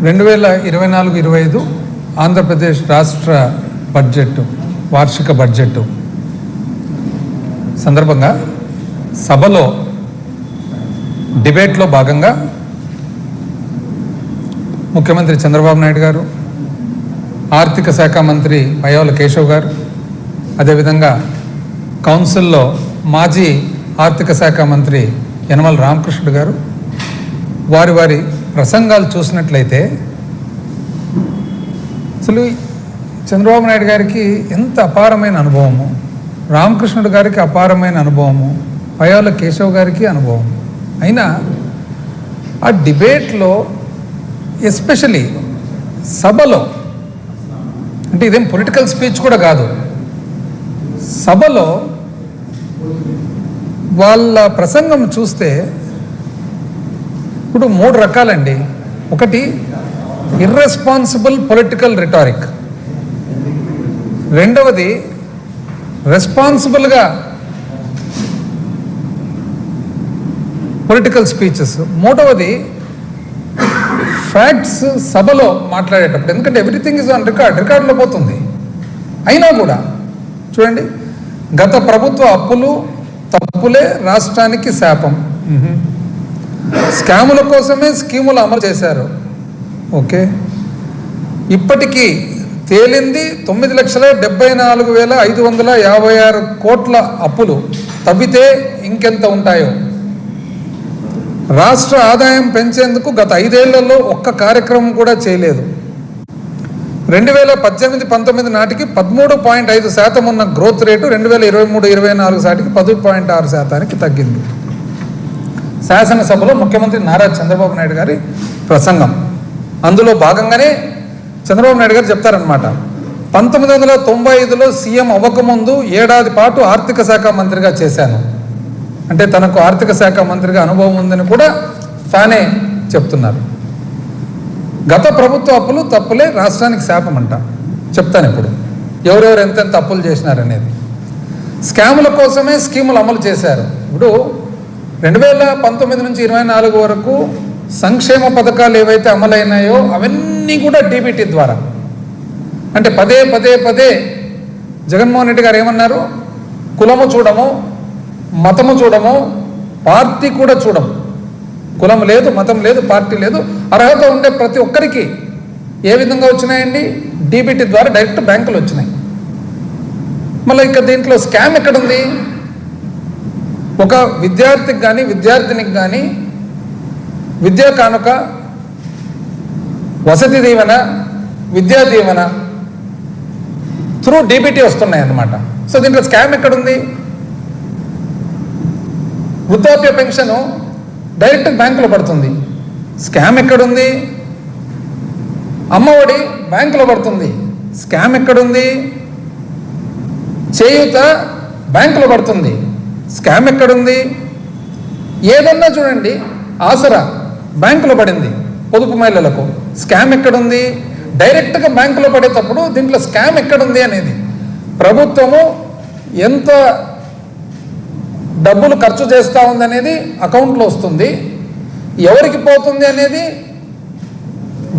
2024-25 ఆంధ్రప్రదేశ్ రాష్ట్ర బడ్జెట్ వార్షిక బడ్జెట్ సందర్భంగా సభలో డిబేట్లో భాగంగా ముఖ్యమంత్రి చంద్రబాబు నాయుడు గారు, ఆర్థిక శాఖ మంత్రి పయ్యావుల కేశవ్ గారు, అదేవిధంగా కౌన్సిల్లో మాజీ ఆర్థిక శాఖ మంత్రి యనమల రామకృష్ణుడు గారు వారి ప్రసంగాలు చూసినట్లయితే అసలు చంద్రబాబు నాయుడు గారికి ఎంత అపారమైన అనుభవము, రామకృష్ణుడు గారికి అపారమైన అనుభవము, పయ్యావుల కేశవ్ గారికి అనుభవం. అయినా ఆ డిబేట్లో ఎస్పెషలీ సభలో, అంటే ఇదేం పొలిటికల్ స్పీచ్ కూడా కాదు, సభలో వాళ్ళ ప్రసంగం చూస్తే ఇప్పుడు 3 రకాలండి. ఒకటి ఇర్రెస్పాన్సిబుల్ పొలిటికల్ రిటారిక్, రెండవది రెస్పాన్సిబుల్గా పొలిటికల్ స్పీచెస్, మూడవది ఫ్యాక్ట్స్ సభలో మాట్లాడేటప్పుడు. ఎందుకంటే ఎవ్రీథింగ్ ఈజ్ ఆన్ రికార్డులో పోతుంది. అయినా కూడా చూడండి, గత ప్రభుత్వ అప్పులు తప్పులే రాష్ట్రానికి శాపం, స్కాముల కోసమే స్కీములు అమలు చేశారు. ఓకే, ఇప్పటికీ తేలింది 9,74,556 కోట్ల అప్పులు. తవ్వితే ఇంకెంత ఉంటాయో. రాష్ట్ర ఆదాయం పెంచేందుకు గత 5 ఏళ్లలో ఒక్క కార్యక్రమం కూడా చేయలేదు. 2018-19 నాటికి 13.5% ఉన్న గ్రోత్ రేటు 2023-24 నాటికి 10.6% తగ్గింది. శాసనసభలో ముఖ్యమంత్రి నారా చంద్రబాబు నాయుడు గారి ప్రసంగం, అందులో భాగంగానే చంద్రబాబు నాయుడు గారు చెప్తారనమాట, 1995లో సీఎం అవ్వకముందు ఏడాది పాటు ఆర్థిక శాఖ మంత్రిగా చేశాను. అంటే తనకు ఆర్థిక శాఖ మంత్రిగా అనుభవం ఉందని కూడా తానే చెప్తున్నారు. గత ప్రభుత్వ అప్పులు తప్పులే రాష్ట్రానికి శాపం అంట. చెప్తాను ఇప్పుడు ఎవరెవరు ఎంతెంత అప్పులు చేసినారనేది. స్కాముల కోసమే స్కీములు అమలు చేశారు. ఇప్పుడు 2019 నుంచి 24 వరకు సంక్షేమ పథకాలు ఏవైతే అమలైనాయో అవన్నీ కూడా డీబీటీ ద్వారా. అంటే పదే జగన్మోహన్ రెడ్డి గారు ఏమన్నారు, కులము చూడము, మతము చూడము, పార్టీ కూడా చూడము. కులం లేదు, మతం లేదు, పార్టీ లేదు, అర్హత ఉండే ప్రతి ఒక్కరికి ఏ విధంగా వచ్చినాయండి? డీబీటీ ద్వారా డైరెక్ట్ బ్యాంకులు వచ్చినాయి. మళ్ళీ ఇక దీంట్లో స్కామ్ ఎక్కడుంది? ఒక విద్యార్థికి కానీ విద్యార్థినికి కానీ విద్యా కానుక, వసతి దీవెన, విద్యా దీవెన త్రూ డీబీటీ వస్తున్నాయి అన్నమాట. సో దీంట్లో స్కామ్ ఎక్కడుంది? వృద్ధాప్య పెన్షను డైరెక్ట్ బ్యాంకులో పడుతుంది, స్కామ్ ఎక్కడుంది? అమ్మఒడి బ్యాంకులో పడుతుంది, స్కామ్ ఎక్కడుంది? చేయూత బ్యాంకులో పడుతుంది, స్కామ్ ఎక్కడుంది? ఏదన్నా చూడండి, ఆసరా బ్యాంకులో పడింది పొదుపు మహిళలకు, స్కామ్ ఎక్కడుంది? డైరెక్ట్గా బ్యాంకులో పడేటప్పుడు దీంట్లో స్కామ్ ఎక్కడుంది అనేది, ప్రభుత్వము ఎంత డబ్బులు ఖర్చు చేస్తూ ఉందనేది అకౌంట్లో వస్తుంది, ఎవరికి పోతుంది అనేది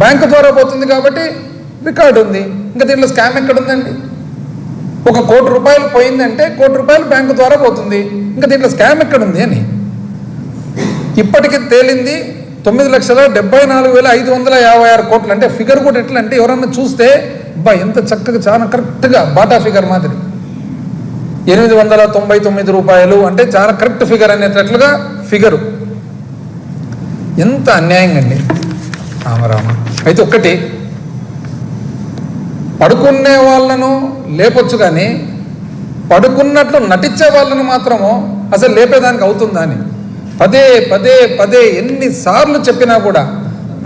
బ్యాంకు ద్వారా పోతుంది కాబట్టి రికార్డు ఉంది. ఇంకా దీంట్లో స్కామ్ ఎక్కడుందండి? 1 కోటి రూపాయలు పోయిందంటే 1 కోటి రూపాయలు బ్యాంకు ద్వారా పోతుంది, ఇంకా దీంట్లో స్కామ్ ఎక్కడుంది అని. ఇప్పటికి తేలింది 9,74,556 కోట్లు. అంటే ఫిగర్ కూడా ఎట్లా అంటే ఎవరన్నా చూస్తే అబ్బా ఎంత చక్కగా, చాలా కరెక్ట్గా బాటా ఫిగర్ మాదిరి 899 రూపాయలు అంటే చాలా కరెక్ట్ ఫిగర్ అనేటట్లుగా ఫిగరు. ఎంత అన్యాయం అండి రామరామ. అయితే ఒక్కటి, పడుకునే వాళ్ళను లేపొచ్చు కానీ పడుకున్నట్లు నటించే వాళ్ళను మాత్రము అసలు లేపేదానికి అవుతుందా అని పదే ఎన్నిసార్లు చెప్పినా కూడా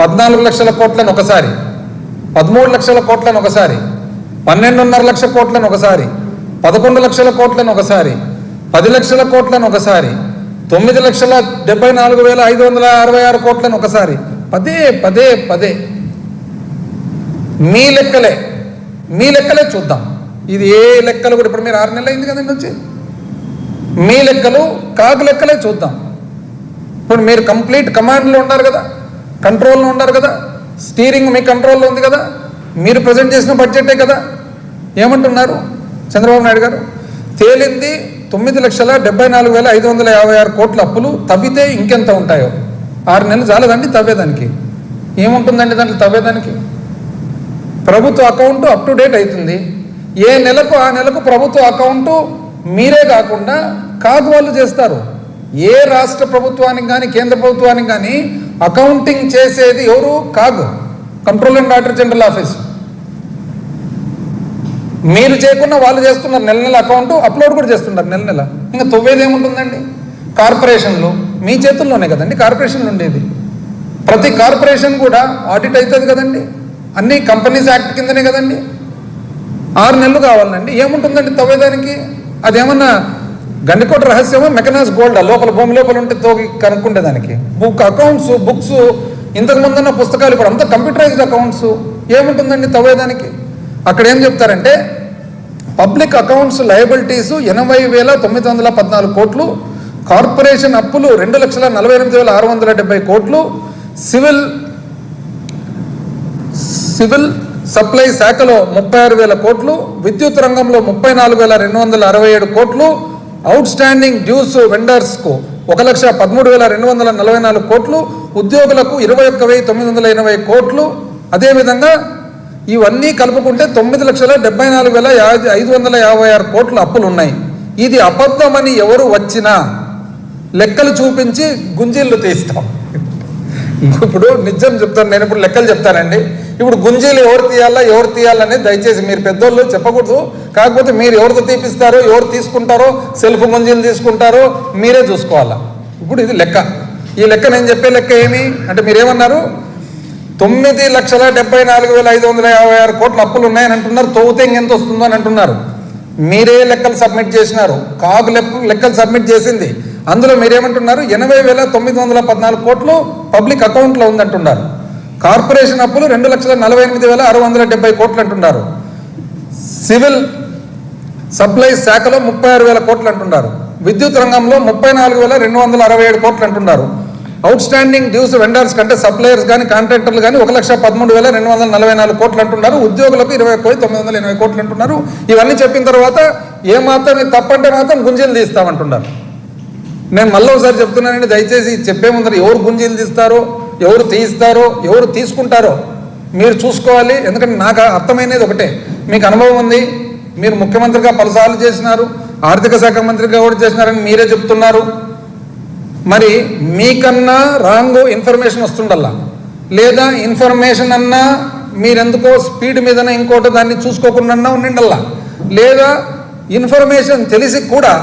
14 లక్షల కోట్లను ఒకసారి, 13 లక్షల కోట్లను ఒకసారి, 12.5 లక్షల కోట్లను ఒకసారి, 11 లక్షల కోట్లను ఒకసారి, 10 లక్షల కోట్లను ఒకసారి, 9,74,566 కోట్లను ఒకసారి, పదే మీ లెక్కలే చూద్దాం. ఇది ఏ లెక్కలు కూడా ఇప్పుడు మీరు 6 నెలలు అయింది కదండి వచ్చి, మీ లెక్కలు కాకు లెక్కలే చూద్దాం. ఇప్పుడు మీరు కంప్లీట్ కమాండ్లో ఉన్నారు కదా, కంట్రోల్లో ఉన్నారు కదా, స్టీరింగ్ మీ కంట్రోల్లో ఉంది కదా, మీరు ప్రజెంట్ చేసిన బడ్జెటే కదా. ఏమంటున్నారు చంద్రబాబు నాయుడు గారు? తేలింది 9,74,556 కోట్ల అప్పులు. తవ్వితే ఇంకెంత ఉంటాయో. 6 నెలలు చాలదండి తవ్వేదానికి. ఏముంటుందండి దాంట్లో తవ్వేదానికి? ప్రభుత్వ అకౌంటు అప్ టు డేట్ అవుతుంది. ఏ నెలకు ఆ నెలకు ప్రభుత్వ అకౌంటు మీరే కాకుండా కాగు వాళ్ళు చేస్తారు. ఏ రాష్ట్ర ప్రభుత్వానికి కానీ కేంద్ర ప్రభుత్వానికి కానీ అకౌంటింగ్ చేసేది ఎవరు? CAG, control and auditor general office. మీరు చేయకుండా వాళ్ళు చేస్తున్నారు. నెల నెల అకౌంట్ అప్లోడ్ కూడా చేస్తున్నారు నెల నెల. ఇంకా తొవ్వేది ఏముంటుందండి? కార్పొరేషన్లు మీ చేతుల్లోనే కదండి కార్పొరేషన్లు ఉండేది. ప్రతి కార్పొరేషన్ కూడా ఆడిట్ అవుతుంది కదండి. అన్ని కంపెనీస్ యాక్ట్ కిందనే కదండి. 6 నెలలు కావాలండి. ఏముంటుందండి తవ్వేదానికి? అదేమన్నా గండికోట రహస్యమో మెకనాస్ గోల్డా లోపల భూమి లోపల ఉంటే తోగి కనుక్కుండేదానికి? అకౌంట్స్ బుక్స్ ఇంతకుముందున్న పుస్తకాలు ఇప్పుడు అంతా కంప్యూటరైజ్డ్ అకౌంట్స్. ఏముంటుందండి తవ్వేదానికి? అక్కడ ఏం చెప్తారంటే పబ్లిక్ అకౌంట్స్ లయబిలిటీస్ 80,914 కోట్లు, కార్పొరేషన్ అప్పులు 2,48,670 కోట్లు, సివిల్ సప్లై శాఖలో 36,000 కోట్లు, విద్యుత్ రంగంలో 34,267 కోట్లు, అవుట్ స్టాండింగ్ డ్యూస్ వెండర్స్కు 1,13,244 కోట్లు, ఉద్యోగులకు 21,980 కోట్లు. అదేవిధంగా ఇవన్నీ కలుపుకుంటే 9,74,556 కోట్ల అప్పులు ఉన్నాయి. ఇది అబద్ధమని ఎవరు వచ్చినా లెక్కలు చూపించి గుంజీళ్ళు తీస్తాం. ఇప్పుడు నిజం చెప్తాను, నేను ఇప్పుడు లెక్కలు చెప్తానండి. ఇప్పుడు గుంజీలు ఎవరు తీయాలని దయచేసి మీరు పెద్దోళ్ళు చెప్పకూడదు. కాకపోతే మీరు ఎవరితో తీపిస్తారో ఎవరు తీసుకుంటారో సెల్ఫ్ గుంజీలు తీసుకుంటారో మీరే చూసుకోవాలా. ఇప్పుడు ఇది లెక్క. ఈ లెక్క నేను చెప్పే లెక్క ఏమి అంటే మీరేమన్నారు? 9,74,556 కోట్ల అప్పులు ఉన్నాయని అంటున్నారు. తవ్వుతే ఇంకెంత వస్తుందో అని అంటున్నారు. మీరే లెక్కలు సబ్మిట్ చేసినారు. కాగు లెక్కలు సబ్మిట్ చేసింది. అందులో మీరేమంటున్నారు? 80,914 కోట్లు పబ్లిక్ అకౌంట్లో ఉందంటున్నారు. కార్పొరేషన్ అప్పులు 2,48,670 కోట్లు అంటున్నారు. సివిల్ సప్లై శాఖలో 36,000 కోట్లు అంటున్నారు. విద్యుత్ రంగంలో 34,267 కోట్లు అంటున్నారు. అవుట్ స్టాండింగ్ డ్యూస్ వెండర్స్ కంటే సప్లయర్స్ కానీ కాంట్రాక్టర్లు కానీ 1,13,244 కోట్లు అంటున్నారు. ఉద్యోగులకు 21,980 కోట్లు అంటున్నారు. ఇవన్నీ చెప్పిన తర్వాత ఏమాత్రం ఇది తప్పంటే మాత్రం గుంజీలు తీస్తామంటున్నారు. నేను మళ్ళీ ఒకసారి చెప్తున్నానండి, దయచేసి చెప్పే ముందర ఎవరు గుంజీలు తీస్తారో ఎవరు తీయిస్తారో ఎవరు తీసుకుంటారో మీరు చూసుకోవాలి. ఎందుకంటే నాకు అర్థమైనది ఒకటే, మీకు అనుభవం ఉంది, మీరు ముఖ్యమంత్రిగా పలుసార్లు చేసినారు, ఆర్థిక శాఖ మంత్రిగా కూడా చేసినారని మీరే చెప్తున్నారు. మరి మీకన్నా రాంగ్ ఇన్ఫర్మేషన్ వస్తుండల్లా, లేదా ఇన్ఫర్మేషన్ అన్నా మీరెందుకో స్పీడ్ మీదనే ఇంకోటి దాన్ని చూసుకోకుండా ఉండిండల్లా, లేదా ఇన్ఫర్మేషన్ తెలిసి కూడా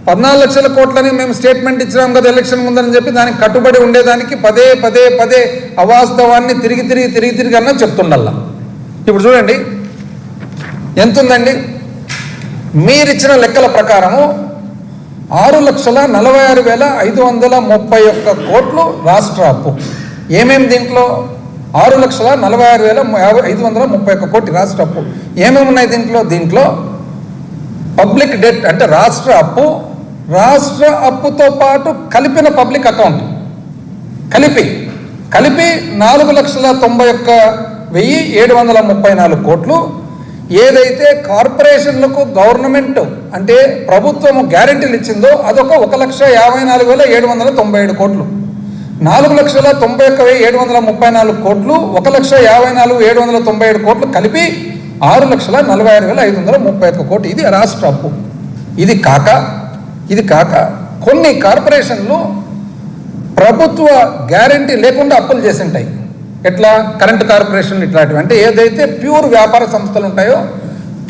14 లక్షల కోట్లని మేము స్టేట్మెంట్ ఇచ్చినాం కదా ఎలక్షన్ ముందని చెప్పి దానికి కట్టుబడి ఉండేదానికి పదే అవాస్తవాన్ని తిరిగి అన్నా చెప్తుండల్లా. ఇప్పుడు చూడండి ఎంత ఉందండి. మీరిచ్చిన లెక్కల ప్రకారము 6,46,531 కోట్లు రాష్ట్ర అప్పు. ఏమేమి దీంట్లో? 6,46,531 కోటి రాష్ట్ర అప్పు. ఏమేమి ఉన్నాయి దీంట్లో? పబ్లిక్ డెట్ అంటే రాష్ట్ర అప్పుతో పాటు కలిపిన పబ్లిక్ అకౌంట్ కలిపి 4,91,734 కోట్లు. ఏదైతే కార్పొరేషన్లకు గవర్నమెంట్ అంటే ప్రభుత్వము గ్యారెంటీలు ఇచ్చిందో అదొక 1,54,797 కోట్లు. 4,91,734 కోట్లు 1,54,797 కోట్లు కలిపి 6,46,531 కోట్లు. ఇది రాష్ట్ర అప్పు. ఇది కాక కొన్ని కార్పొరేషన్లు ప్రభుత్వ గ్యారెంటీ లేకుండా అప్పులు చేసింటాయి. ఎట్లా? కరెంట్ కార్పొరేషన్ ఇట్లాంటివి. అంటే ఏదైతే ప్యూర్ వ్యాపార సంస్థలు ఉంటాయో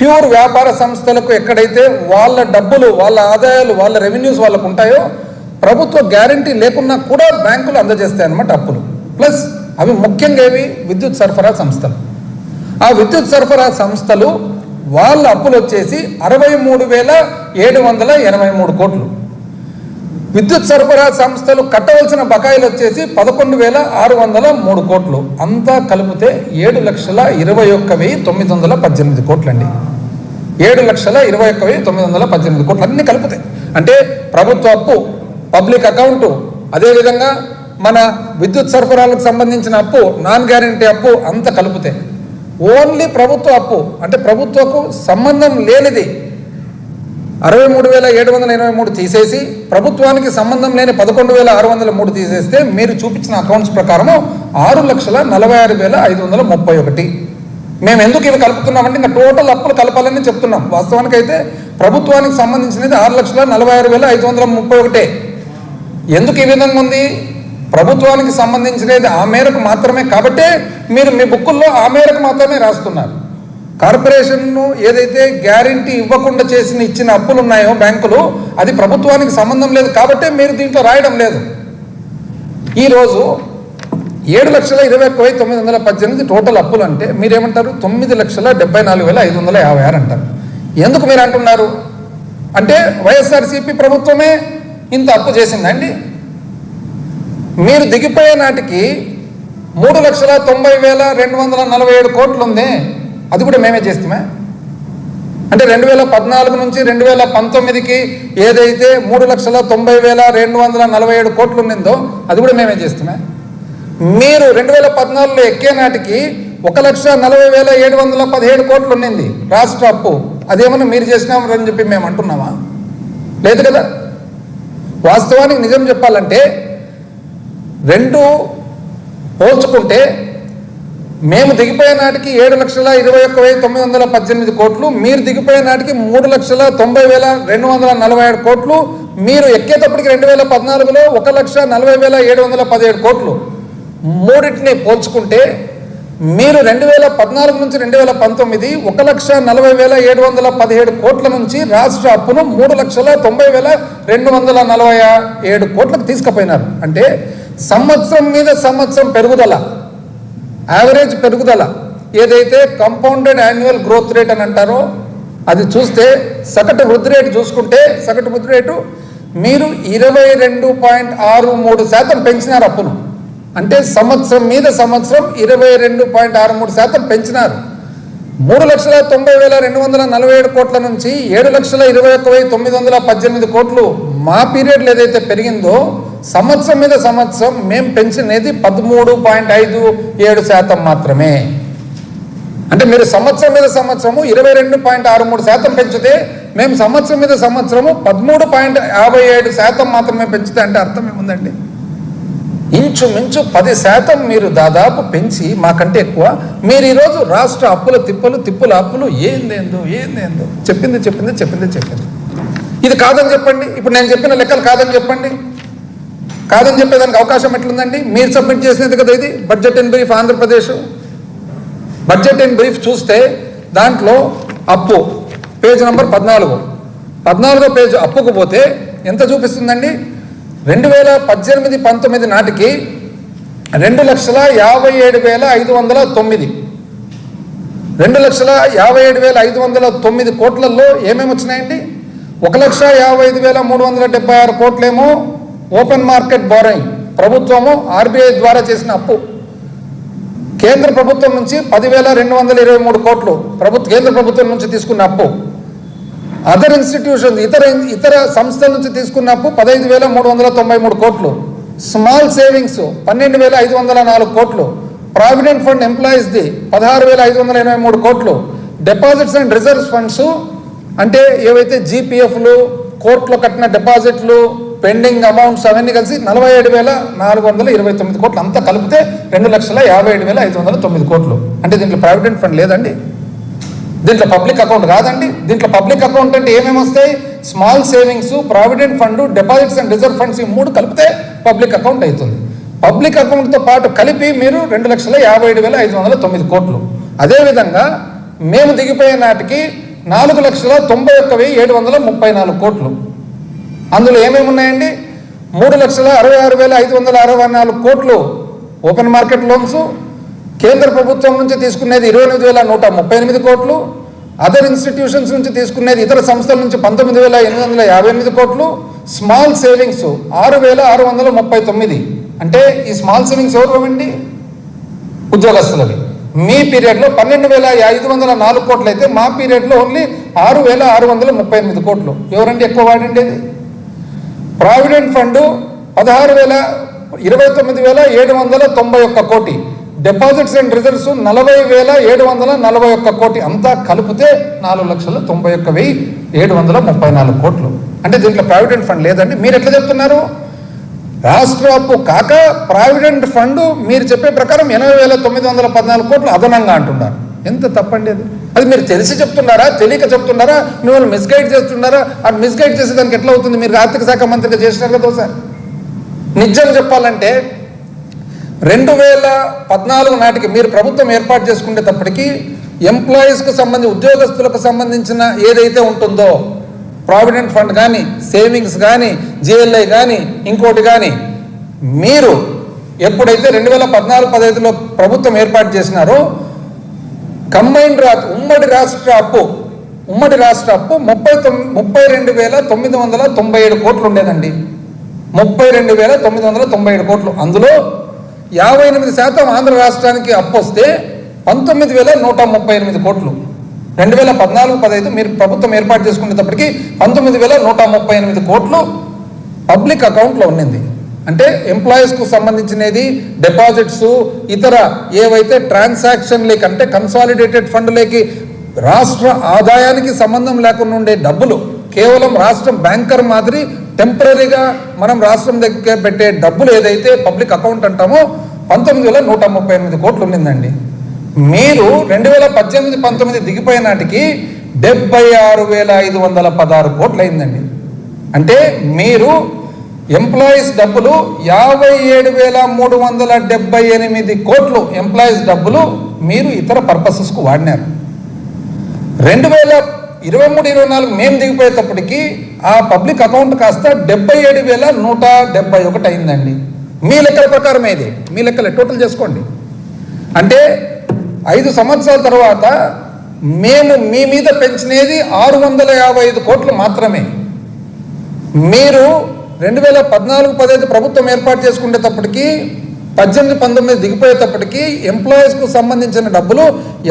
ప్యూర్ వ్యాపార సంస్థలకు ఎక్కడైతే వాళ్ళ డబ్బులు వాళ్ళ ఆదాయాలు వాళ్ళ రెవెన్యూస్ వాళ్ళకు ఉంటాయో ప్రభుత్వ గ్యారెంటీ లేకున్నా కూడా బ్యాంకులు అందజేస్తాయి అన్నమాట అప్పులు. ప్లస్ అవి ముఖ్యంగా ఏవి? విద్యుత్ సరఫరా సంస్థలు. ఆ విద్యుత్ సరఫరా సంస్థలు వాళ్ళ అప్పులు వచ్చేసి 63,783 కోట్లు. విద్యుత్ సరఫరా సంస్థలు కట్టవలసిన బకాయిలు వచ్చేసి 11,603 కోట్లు. అంతా కలిపితే 7,21,918 కోట్లు అండి. 7,21,918 కోట్లు అన్నీ కలిపితే అంటే ప్రభుత్వ అప్పు, పబ్లిక్ అకౌంటు, అదేవిధంగా మన విద్యుత్ సరఫరాలకు సంబంధించిన అప్పు, నాన్ గ్యారెంటీ అప్పు అంత కలిపితే ఓన్లీ ప్రభుత్వ అప్పు అంటే ప్రభుత్వకు సంబంధం లేనిది 63,783 తీసేసి ప్రభుత్వానికి సంబంధం లేని 11,603 తీసేస్తే మీరు చూపించిన అకౌంట్స్ ప్రకారము 6,46,531. మేము ఎందుకు ఇవి కలుపుతున్నామంటే ఇంకా టోటల్ అప్పులు కలపాలని చెప్తున్నాం. వాస్తవానికి అయితే ప్రభుత్వానికి సంబంధించినది 6,46,531. ఎందుకు ఈ విధంగా ఉంది? ప్రభుత్వానికి సంబంధించినది ఆ మేరకు మాత్రమే కాబట్టే మీరు మీ బుక్కుల్లో ఆ మేరకు మాత్రమే రాస్తున్నారు. కార్పొరేషన్ను ఏదైతే గ్యారంటీ ఇవ్వకుండా ఇచ్చిన అప్పులు ఉన్నాయో బ్యాంకులు, అది ప్రభుత్వానికి సంబంధం లేదు కాబట్టే మీరు దీంట్లో రాయడం లేదు. ఈరోజు 7,21,918 టోటల్ అప్పులు అంటే మీరేమంటారు? 9,74,556 అంటారు. ఎందుకు మీరు అంటున్నారు అంటే వైఎస్ఆర్సీపీ ప్రభుత్వమే ఇంత అప్పు చేసిందండి. మీరు దిగిపోయే నాటికి 3,90,247 కోట్లు ఉంది. అది కూడా మేమే చేస్తామే. అంటే 2014 నుంచి 2019కి ఏదైతే 3,90,247 కోట్లు ఉన్నిందో అది కూడా మేమే చేస్తామే. మీరు 2014లో ఎక్కే నాటికి 1,40,717 కోట్లు ఉన్నింది రాష్ట్ర అప్పు. అదేమన్నా మీరు చేసినామని చెప్పి మేము అంటున్నామా? లేదు కదా. వాస్తవానికి నిజం చెప్పాలంటే రెండు పోల్చుకుంటే మేము దిగిపోయే నాటికి 7,21,918 కోట్లు, మీరు దిగిపోయే నాటికి 3,90,247 కోట్లు, మీరు ఎక్కేటప్పటికి 2014లో 1,40,717 కోట్లు. మూడింటిని పోల్చుకుంటే మీరు 2014 నుంచి 2019 1,40,717 కోట్ల నుంచి రాష్ట్ర అప్పును 3,90,247 కోట్లకు తీసుకుపోయినారు. అంటే సంవత్సరం మీద సంవత్సరం పెరుగుదల, యావరేజ్ పెరుగుదల ఏదైతే కంపౌండెడ్ యాన్యువల్ గ్రోత్ రేట్ అని అంటారో అది చూస్తే సగటు వృద్ధి రేటు చూసుకుంటే సగటు వృద్ధి రేటు మీరు 22.63% పెంచినారు అప్పును. అంటే సంవత్సరం మీద సంవత్సరం 22.63% పెంచినారు. 3,90,247 కోట్ల నుంచి 7,21,918 కోట్లు మా పీరియడ్లో ఏదైతే పెరిగిందో సంవత్సరం మీద సంవత్సరం మేము పెంచినది 13.57% మాత్రమే. అంటే మీరు సంవత్సరం మీద సంవత్సరము 22.63% పెంచితే మేము సంవత్సరం మీద సంవత్సరము 13.57% మాత్రమే పెంచితే అంటే అర్థం ఏముందండి? ఇంచుమించు 10% మీరు దాదాపు పెంచి మాకంటే ఎక్కువ మీరు ఈరోజు రాష్ట్ర అప్పుల తిప్పుల అప్పులు ఏందేందో చెప్పింది. ఇది కాదని చెప్పండి. ఇప్పుడు నేను చెప్పిన లెక్కలు కాదని చెప్పండి. కాదని చెప్పేదానికి అవకాశం ఎట్లుందండి? మీరు సబ్మిట్ చేసినది కదా ఇది budget in brief Andhra Pradesh. Budget in brief చూస్తే దాంట్లో అప్పు పేజ్ నంబర్ 14 పేజ్ అప్పుకు పోతే ఎంత చూపిస్తుందండి? 2018-19 నాటికి 2,57,509 2,57,509 కోట్లలో ఏమేమి వచ్చినాయండి? 1,55,376 కోట్లేమో ఓపెన్ మార్కెట్ బోరింగ్, ప్రభుత్వము ఆర్బీఐ ద్వారా చేసిన అప్పు. కేంద్ర ప్రభుత్వం నుంచి 10,223 కోట్లు కేంద్ర ప్రభుత్వం నుంచి తీసుకున్న అప్పు. అదర్ ఇన్స్టిట్యూషన్ ఇతర సంస్థల నుంచి తీసుకున్న అప్పు 15,393 కోట్లు. స్మాల్ సేవింగ్స్ 12,504 కోట్లు. ప్రావిడెంట్ ఫండ్ ఎంప్లాయీస్ది 16,583 కోట్లు. డిపాజిట్స్ అండ్ రిజర్వ్స్ ఫండ్స్ అంటే ఏవైతే జీపీఎఫ్లు, కోర్టులో కట్టిన డిపాజిట్లు, పెండింగ్ అమౌంట్స్ అవన్నీ కలిసి 47,429 కోట్లు. అంతా కలిపితే 2,57,509 కోట్లు. అంటే దీంట్లో ప్రావిడెంట్ ఫండ్ లేదండి, దీంట్లో పబ్లిక్ అకౌంట్ కాదండి. దీంట్లో పబ్లిక్ అకౌంట్ అంటే ఏమేమి వస్తాయి? Small savings, provident fund, deposits and reserve funds, ఈ 3 కలిపితే పబ్లిక్ అకౌంట్ అవుతుంది. పబ్లిక్ అకౌంట్తో పాటు కలిపి మీరు 2,57,509 కోట్లు. అదేవిధంగా మేము దిగిపోయే నాటికి 4,91,734 కోట్లు. అందులో ఏమేమి ఉన్నాయండి? 3,66,564 కోట్లు ఓపెన్ మార్కెట్ లోన్స్, కేంద్ర ప్రభుత్వం నుంచి తీసుకునేది 28,138 కోట్లు, అదర్ ఇన్స్టిట్యూషన్స్ నుంచి తీసుకునేది ఇతర సంస్థల నుంచి 19,858 కోట్లు, స్మాల్ సేవింగ్స్ 6,639. అంటే ఈ స్మాల్ సేవింగ్స్ ఎవరు అండి? ఉద్యోగస్తులవి. మీ పీరియడ్లో 12,504 కోట్లు అయితే మా పీరియడ్లో ఓన్లీ 6,638 కోట్లు. ఎవరండి ఎక్కువ వాడండి? ప్రావిడెంట్ ఫండ్ 29,791 కోటి, డిపాజిట్స్ అండ్ రిజర్వ్స్ 40,741 కోటి, అంతా కలిపితే 4,91,734 కోట్లు. అంటే దీంట్లో ప్రావిడెంట్ ఫండ్ లేదండి. మీరు ఎట్లా చెప్తున్నారు? రాష్ట్ర అప్పు కాక ప్రావిడెంట్ ఫండ్ మీరు చెప్పే ప్రకారం 80,914 కోట్లు అదనంగా అంటున్నారు. ఎంత తప్పండి అది? అది మీరు తెలిసి చెప్తున్నారా, తెలియక చెప్తున్నారా, మిమ్మల్ని మిస్గైడ్ చేస్తున్నారా? అది మిస్గైడ్ చేసేదానికి ఎట్లా అవుతుంది? మీరు ఆర్థిక శాఖ మంత్రిగా చేసినారు కదా సార్. నిజం చెప్పాలంటే 2014 నాటికి మీరు ప్రభుత్వం ఏర్పాటు చేసుకునేటప్పటికీ ఎంప్లాయీస్కు సంబంధించి, ఉద్యోగస్తులకు సంబంధించిన ఏదైతే ఉంటుందో ప్రావిడెంట్ ఫండ్ కానీ, సేవింగ్స్ కానీ, జిఎల్ఐ కానీ, ఇంకోటి కానీ, మీరు ఎప్పుడైతే 2014-15లో ప్రభుత్వం ఏర్పాటు చేసినారో కంబైన్డ్ ఉమ్మడి రాష్ట్ర అప్పు 32,997 కోట్లు ఉండేదండి. 32,997 కోట్లు. అందులో 58% ఆంధ్ర రాష్ట్రానికి అప్పు వస్తే 19,138 కోట్లు. 2014-15 మీరు ప్రభుత్వం ఏర్పాటు చేసుకునేటప్పటికి 19,138 కోట్లు పబ్లిక్ అకౌంట్లో ఉన్నింది. అంటే ఎంప్లాయీస్కు సంబంధించినది, డిపాజిట్స్, ఇతర ఏవైతే ట్రాన్సాక్షన్ లేక అంటే కన్సాలిడేటెడ్ ఫండ్లేకి రాష్ట్ర ఆదాయానికి సంబంధం లేకుండా ఉండే డబ్బులు, కేవలం రాష్ట్రం బ్యాంకర్ మాదిరి టెంపరీగా మనం రాష్ట్రం దగ్గర పెట్టే డబ్బులు ఏదైతే పబ్లిక్ అకౌంట్ అంటామో 19,138 కోట్లు ఉన్నిందండి. మీరు 2018-19 దిగిపోయే నాటికి 76,516 కోట్లు అయిందండి. అంటే మీరు ఎంప్లాయీస్ డబ్బులు 57,378 కోట్లు ఎంప్లాయీస్ డబ్బులు మీరు ఇతర పర్పసెస్కు వాడినారు. 2023-24 మేము దిగిపోయేటప్పటికి ఆ పబ్లిక్ అకౌంట్ కాస్త 77,171 అయిందండి. మీ లెక్కల ప్రకారం ఏది? మీ లెక్కలే టోటల్ చేసుకోండి. అంటే 5 సంవత్సరాల తర్వాత మేము మీ మీద పెంచినది 655 కోట్లు మాత్రమే. మీరు 2014-15 ప్రభుత్వం ఏర్పాటు చేసుకునేటప్పటికి 18-19 దిగిపోయేటప్పటికి ఎంప్లాయీస్కు సంబంధించిన డబ్బులు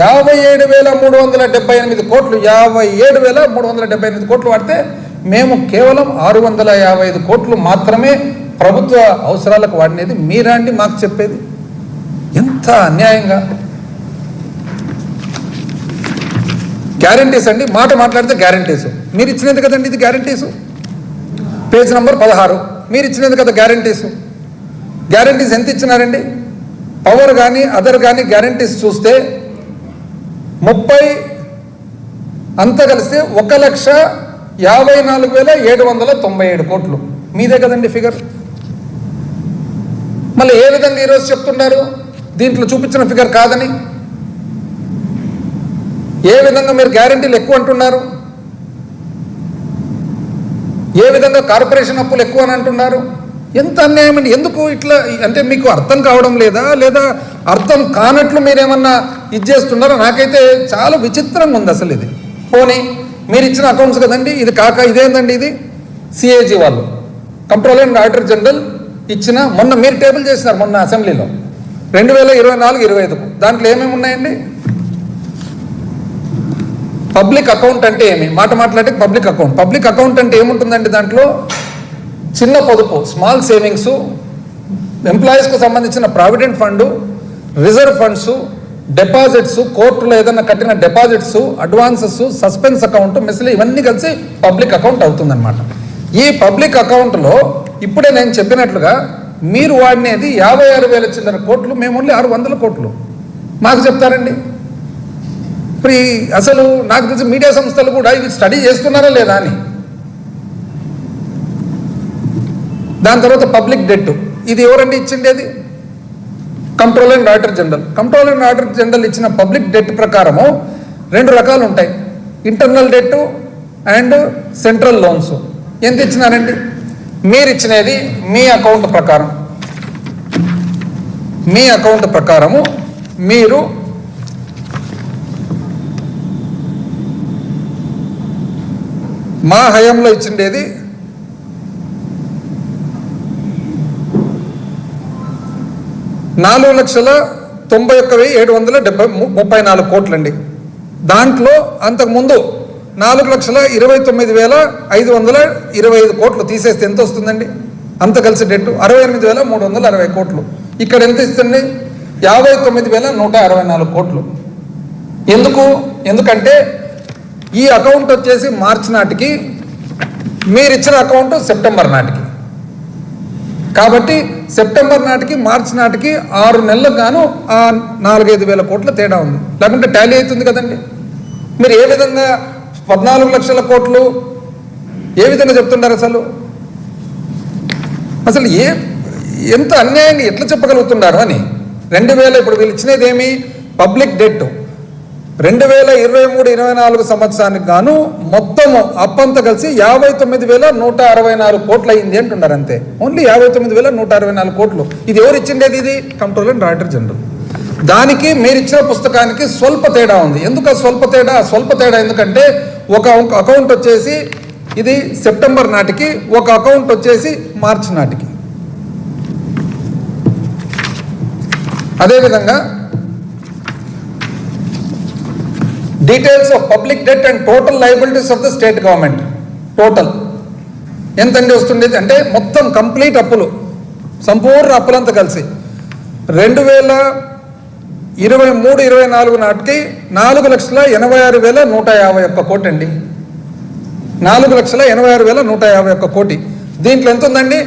57,378 కోట్లు, 57,378 కోట్లు వాడితే మేము కేవలం 655 కోట్లు మాత్రమే ప్రభుత్వ అవసరాలకు వాడినది. మీరా అండి మాకు చెప్పేది? ఎంత అన్యాయంగా! గ్యారంటీస్ అండి, మాట మాట్లాడితే గ్యారంటీస్ మీరు ఇచ్చినది కదండి. ఇది గ్యారంటీసు, పేజ్ నంబర్ 16 మీరు ఇచ్చినది కదా గ్యారంటీసు. గ్యారంటీస్ ఎంత ఇచ్చినారండి? పవర్ కానీ అదర్ కానీ గ్యారంటీస్ చూస్తే 30 అంతా కలిస్తే 1,54,797 కోట్లు మీదే కదండి ఫిగర్. మళ్ళీ ఏ విధంగా ఈరోజు చెప్తున్నారు దీంట్లో చూపించిన ఫిగర్ కాదని? ఏ విధంగా మీరు గ్యారంటీలు ఎక్కువ అంటున్నారు? ఏ విధంగా కార్పొరేషన్ అప్పులు ఎక్కువ అని అంటున్నారు? ఎంత అన్యాయం అండి! ఎందుకు ఇట్లా? అంటే మీకు అర్థం కావడం లేదా, లేదా అర్థం కానట్లు మీరేమన్నా ఇది చేస్తున్నారో నాకైతే చాలా విచిత్రంగా ఉంది అసలు ఇది. పోనీ మీరు ఇచ్చిన అకౌంట్స్ కదండి, ఇది కాక ఇదేందండి? ఇది సిఏజీ వాళ్ళు, కంట్రోలర్ అండ్ ఆడిటర్ జనరల్ ఇచ్చిన, మొన్న మీరు టేబుల్ చేసినారు మొన్న అసెంబ్లీలో 2024-25కు. దాంట్లో ఏమేమి ఉన్నాయండి? పబ్లిక్ అకౌంట్ అంటే ఏమి? మాట మాట్లాడే పబ్లిక్ అకౌంట్ అంటే ఏముంటుందండి? దాంట్లో చిన్న పొదుపు, స్మాల్ సేవింగ్స్, ఎంప్లాయీస్కు సంబంధించిన provident fund, reserve funds, deposits, కోర్టులో ఏదైనా కట్టిన deposits, advances, suspense account, Mesly ఇవన్నీ కలిసి పబ్లిక్ అకౌంట్ అవుతుందన్నమాట. ఈ పబ్లిక్ అకౌంట్లో ఇప్పుడే నేను చెప్పినట్లుగా మీరు వాడినది 56,000 చిల్లర కోట్లు, మేము ఓన్లీ 600 కోట్లు మాకు చెప్తారండి. ఇప్పుడు అసలు నాకు తెలిసి మీడియా సంస్థలు కూడా ఇవి స్టడీ చేస్తున్నారా లేదా అని. దాని తర్వాత పబ్లిక్ డెట్, ఇది ఎవరండి ఇచ్చిండేది? కంట్రోలర్ అండ్ ఆడిటర్ జనరల్ ఇచ్చిన పబ్లిక్ డెట్ ప్రకారము 2 రకాలు ఉంటాయి, internal debt and central loans. ఎంత ఇచ్చినారండి? మీరు ఇచ్చినది మీ అకౌంట్ ప్రకారము మీరు మా హయాంలో ఇచ్చిండేది 4,91,734 కోట్లండి. దాంట్లో అంతకుముందు 4,29,525 కోట్లు తీసేస్తే ఎంత వస్తుందండి? అంత కలిసి డెట్ 68,360 కోట్లు. ఇక్కడ ఎంత ఇస్తుంది? 59,164 కోట్లు. ఎందుకంటే ఈ అకౌంట్ వచ్చేసి మార్చి నాటికి, మీరు ఇచ్చిన అకౌంట్ సెప్టెంబర్ నాటికి. కాబట్టి సెప్టెంబర్ నాటికి మార్చి నాటికి 6 నెలలకు గాను ఆ 4-5 వేల కోట్ల తేడా ఉంది. లేకుంటే టాలీ అవుతుంది కదండి. మీరు ఏ విధంగా 14 లక్షల కోట్లు ఏ విధంగా చెప్తున్నారు? అసలు ఎంత అన్యాయంగా ఎట్లా చెప్పగలుగుతున్నారు అని. 2000 ఇప్పుడు వీళ్ళు ఇచ్చినది ఏమి? పబ్లిక్ డెట్ 2023-24 సంవత్సరానికి గాను మొత్తము అప్పంతా కలిసి 59,164 కోట్లు అయింది అంటున్నారు. అంతే, ఓన్లీ 59,164 కోట్లు. ఇది ఎవరు ఇచ్చిండేది? ఇది కంట్రోలర్ అండ్ ఆడిటర్ జనరల్. దానికి మీరు ఇచ్చిన పుస్తకానికి స్వల్ప తేడా ఉంది. ఎందుకు ఆ స్వల్ప తేడా ఎందుకంటే ఒక అకౌంట్ వచ్చేసి ఇది సెప్టెంబర్ నాటికి, ఒక అకౌంట్ వచ్చేసి మార్చి నాటికి. అదేవిధంగా details of public debt and total liabilities of the state government. Total ఎంతండి వస్తుండేది అంటే మొత్తం కంప్లీట్ అప్పులు, సంపూర్ణ అప్పులంతా కలిసి 2023-24 నాటికి 4,86,151 కోటి అండి. 4,86,151 కోటి. దీంట్లో ఎంత ఉందండి?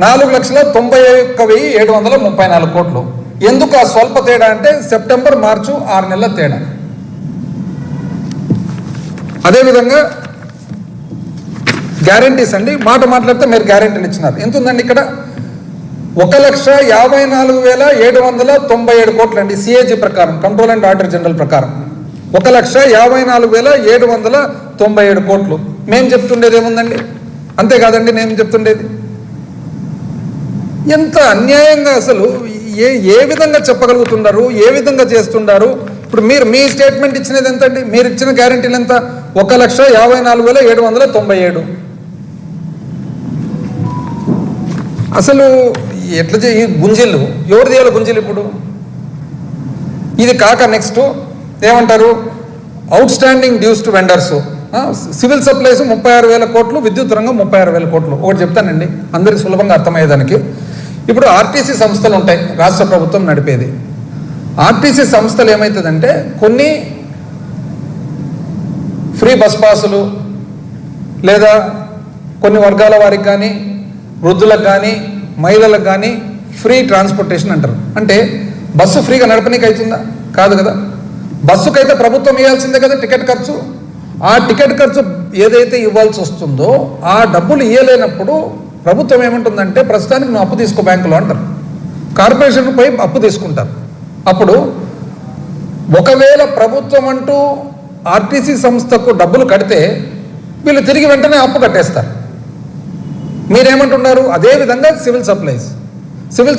4,91,734 కోట్లు. ఎందుకు ఆ స్వల్ప తేడా అంటే సెప్టెంబర్ మార్చి 6 నెలల తేడా. అదేవిధంగా గ్యారంటీస్ అండి, మాట్లాడితే మీరు గ్యారంటీలు ఇచ్చినారు. ఎంత ఉందండి ఇక్కడ? 1,54,797 కోట్లు అండి. సిఏజీ ప్రకారం, కంట్రోల్ అండ్ ఆడిటర్ జనరల్ ప్రకారం 1,54,797 కోట్లు. మేము చెప్తుండేది ఏముందండి? అంతేకాదండి నేను చెప్తుండేది. ఎంత అన్యాయంగా అసలు ఏ విధంగా చెప్పగలుగుతున్నారు, ఏ విధంగా చేస్తున్నారు? ఇప్పుడు మీరు మీ స్టేట్మెంట్ ఇచ్చినది ఎంత అండి? మీరు ఇచ్చిన గ్యారంటీలు ఎంత? 1,54,797. అసలు ఎట్లా ఈ గుంజిలు ఎవరు తీయాలి? గుంజిలు ఇప్పుడు ఇది కాక నెక్స్ట్ ఏమంటారు? Outstanding dues to vendors. Civil supplies 36,000 కోట్లు, విద్యుత్ రంగం 36,000 కోట్లు. ఒకటి చెప్తానండి అందరికి సులభంగా అర్థమయ్యేదానికి. ఇప్పుడు ఆర్టీసీ సంస్థలు ఉంటాయి, రాష్ట్ర ప్రభుత్వం నడిపేది. ఆర్టీసీ సంస్థలు ఏమవుతుందంటే కొన్ని ఫ్రీ బస్ పాసులు, లేదా కొన్ని వర్గాల వారికి కానీ, వృద్ధులకు కానీ, మహిళలకు కానీ ఫ్రీ ట్రాన్స్పోర్టేషన్ అంటారు. అంటే బస్సు ఫ్రీగా నడపనీకి అవుతుందా? కాదు కదా. బస్సుకైతే ప్రభుత్వం ఇవ్వాల్సిందే కదా టికెట్ ఖర్చు. ఆ టికెట్ ఖర్చు ఏదైతే ఇవ్వాల్సి వస్తుందో ఆ డబ్బులు ఇవ్వలేనప్పుడు ప్రభుత్వం ఏమంటుందంటే ప్రస్తుతానికి నువ్వు అప్పు తీసుకో బ్యాంకులో అంటారు. కార్పొరేషన్ పోయి అప్పు తీసుకుంటారు. అప్పుడు ఒకవేళ ప్రభుత్వం అంటూ ఆర్టీసీ సంస్థకు డబ్బులు కడితే వీళ్ళు తిరిగి వెంటనే అప్పు కట్టేస్తారు. మీరేమంటున్నారు? అదేవిధంగా సివిల్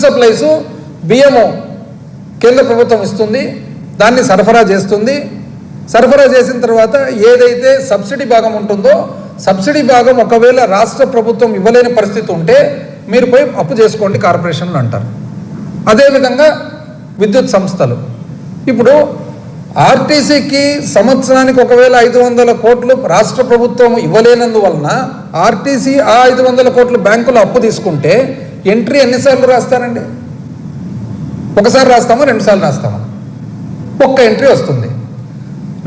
సప్లైస్ బియ్యము కేంద్ర ప్రభుత్వం ఇస్తుంది, దాన్ని సరఫరా చేస్తుంది. సరఫరా చేసిన తర్వాత ఏదైతే సబ్సిడీ భాగం ఉంటుందో సబ్సిడీ భాగం ఒకవేళ రాష్ట్ర ప్రభుత్వం ఇవ్వలేని పరిస్థితి ఉంటే మీరు పోయి అప్పు చేసుకోండి కార్పొరేషన్లు అంటారు. అదేవిధంగా విద్యుత్ సంస్థలు ఇప్పుడు ఆర్టీసీకి సంవత్సరానికి ఒకవేళ 500 కోట్లు రాష్ట్ర ప్రభుత్వం ఇవ్వలేనందువలన ఆర్టీసీ ఆ 500 కోట్లు బ్యాంకులో అప్పు తీసుకుంటే ఎంట్రీ ఎన్నిసార్లు రాస్తారండి? ఒకసారి రాస్తామా, 2 సార్లు రాస్తామా? ఒక్క ఎంట్రీ వస్తుంది.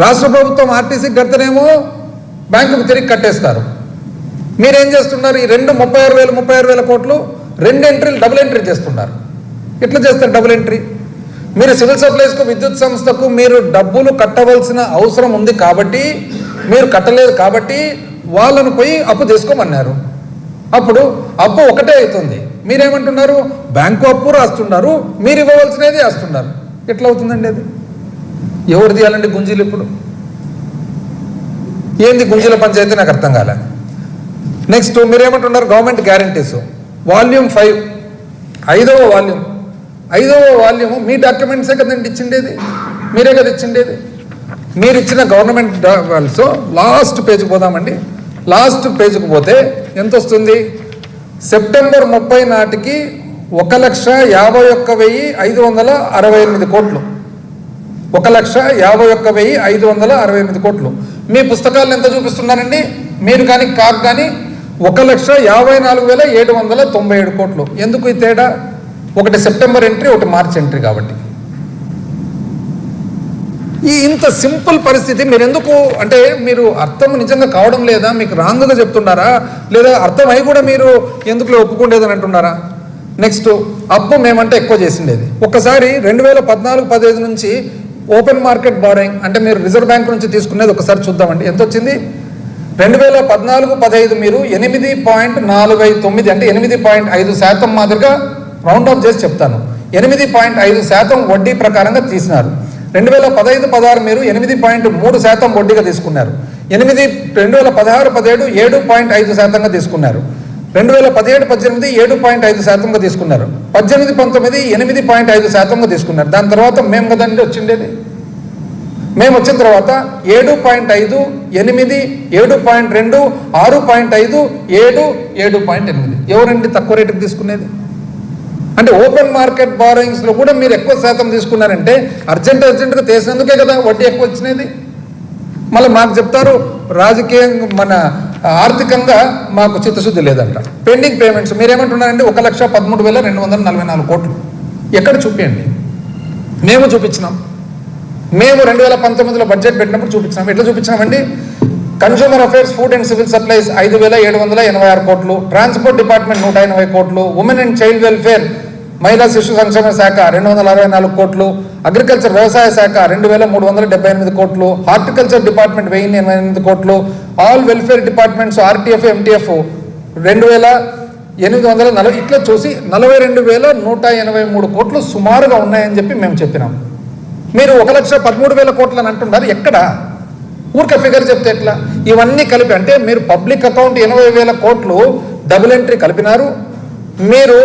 రాష్ట్ర ప్రభుత్వం ఆర్టీసీకి కడితేనేమో బ్యాంకుకు తిరిగి కట్టేస్తారు. మీరేం చేస్తున్నారు? ఈ 36,000 కోట్లు 2 ఎంట్రీలు డబుల్ ఎంట్రీ చేస్తున్నారు. ఎట్లా చేస్తారు డబుల్ ఎంట్రీ? మీరు సివిల్ సప్లైస్కు, విద్యుత్ సంస్థకు మీరు డబ్బులు కట్టవలసిన అవసరం ఉంది కాబట్టి, మీరు కట్టలేదు కాబట్టి వాళ్ళను పోయి అప్పు తీసుకోమన్నారు. అప్పుడు అప్పు ఒకటే అవుతుంది. మీరేమంటున్నారు? బ్యాంకు అప్పు రాస్తున్నారు, మీరు ఇవ్వవలసినది రాస్తున్నారు. ఎట్లా అవుతుందండి అది? ఎవరు తీయాలండి గుంజీలు? ఇప్పుడు ఏంది గుంజీల పంచాయతీ? నాకు అర్థం కాలే. నెక్స్ట్ మీరేమంటున్నారు? గవర్నమెంట్ గ్యారంటీస్ వాల్యూమ్ 5, 5వ వాల్యూమ్ మీ డాక్యుమెంట్సే కదండి ఇచ్చిండేది, మీరే కదా ఇచ్చిండేది. మీరు ఇచ్చిన గవర్నమెంట్ డాక్యుమెంట్స్ లాస్ట్ పేజ్కి పోదామండి. లాస్ట్ పేజ్కి పోతే ఎంత వస్తుంది? సెప్టెంబర్ 30 నాటికి 1,51,568 కోట్లు. 1,51,568 కోట్లు. మీ పుస్తకాలను ఎంత చూపిస్తున్నారండి? మీరు కానీ కాక్ కానీ 1,54,797 కోట్లు. ఎందుకు ఈ తేడా? ఒకటి సెప్టెంబర్ ఎంట్రీ, ఒకటి మార్చ్ ఎంట్రీ కాబట్టి. ఈ ఇంత సింపుల్ పరిస్థితి మీరు ఎందుకు, అంటే మీరు అర్థం నిజంగా కావడం లేదా, మీకు రాంగ్గా చెప్తున్నారా, లేదా అర్థమై కూడా మీరు ఎందుకు ఒప్పుకుండేదని అంటున్నారా? నెక్స్ట్, అప్పు మేమంటే ఎక్కువ చేసిండేది. ఒక్కసారి 2014-15 నుంచి ఓపెన్ మార్కెట్ బారోయింగ్ అంటే మీరు రిజర్వ్ బ్యాంక్ నుంచి తీసుకునేది ఒకసారి చూద్దామండి. ఎంత వచ్చింది? 2014-15 మీరు 8.49 అంటే 8.5% మాదిరిగా రౌండ్ ఆఫ్ చేసి చెప్తాను, 8.5% వడ్డీ ప్రకారంగా తీసినారు. 2015-16 మీరు 8.3% వడ్డీగా తీసుకున్నారు. 2016-17 7.5%గా తీసుకున్నారు. 2017-18 7.5%గా తీసుకున్నారు. 18-19 8.5%గా తీసుకున్నారు. దాని తర్వాత మేము కదండి వచ్చిండేది. మేము వచ్చిన తర్వాత 7.5, 8, 7.2, 6.5, 7, 7.8. ఎవరండి తక్కువ రేటుకి తీసుకునేది? అంటే ఓపెన్ మార్కెట్ బారోయింగ్స్లో కూడా మీరు ఎక్కువ శాతం తీసుకున్నారంటే అర్జెంటుగా తీసినందుకే కదా వడ్డీ ఎక్కువ వచ్చినది. మళ్ళీ మాకు చెప్తారు రాజకీయంగా మన ఆర్థికంగా మాకు చిత్తశుద్ధి లేదంట. పెండింగ్ పేమెంట్స్ మీరేమంటున్నారంటే 1,13,244 కోట్లు. ఎక్కడ చూపించండి? మేము చూపించినాం. మేము 2019లో బడ్జెట్ పెట్టినప్పుడు చూపించినాం. ఎట్లా చూపించినామండి? Consumer affairs, food and civil supplies 5,786 కోట్లు, ట్రాన్స్పోర్ట్ డిపార్ట్మెంట్ 180 కోట్లు, ఉమెన్ అండ్ చైల్డ్ వెల్ఫేర్ మహిళా శిశు సంక్షేమ శాఖ 264 కోట్లు, అగ్రికల్చర్ వ్యవసాయ శాఖ 2,378 కోట్లు, హార్టికల్చర్ డిపార్ట్మెంట్ 1,088 కోట్లు, all welfare departments RTF, MTF 2,840, ఇట్లా చూసి 42,183 కోట్లు సుమారుగా ఉన్నాయని చెప్పి మేము చెప్పినాం. మీరు 1,13,000 కోట్లు అని అంటున్నారు. ఎక్కడ? ఊరికే ఫిగర్ చెప్తే ఎట్లా? ఇవన్నీ కలిపి అంటే మీరు పబ్లిక్ అకౌంట్ 80,000 కోట్లు డబుల్ ఎంట్రీ కలిపినారు. మీరు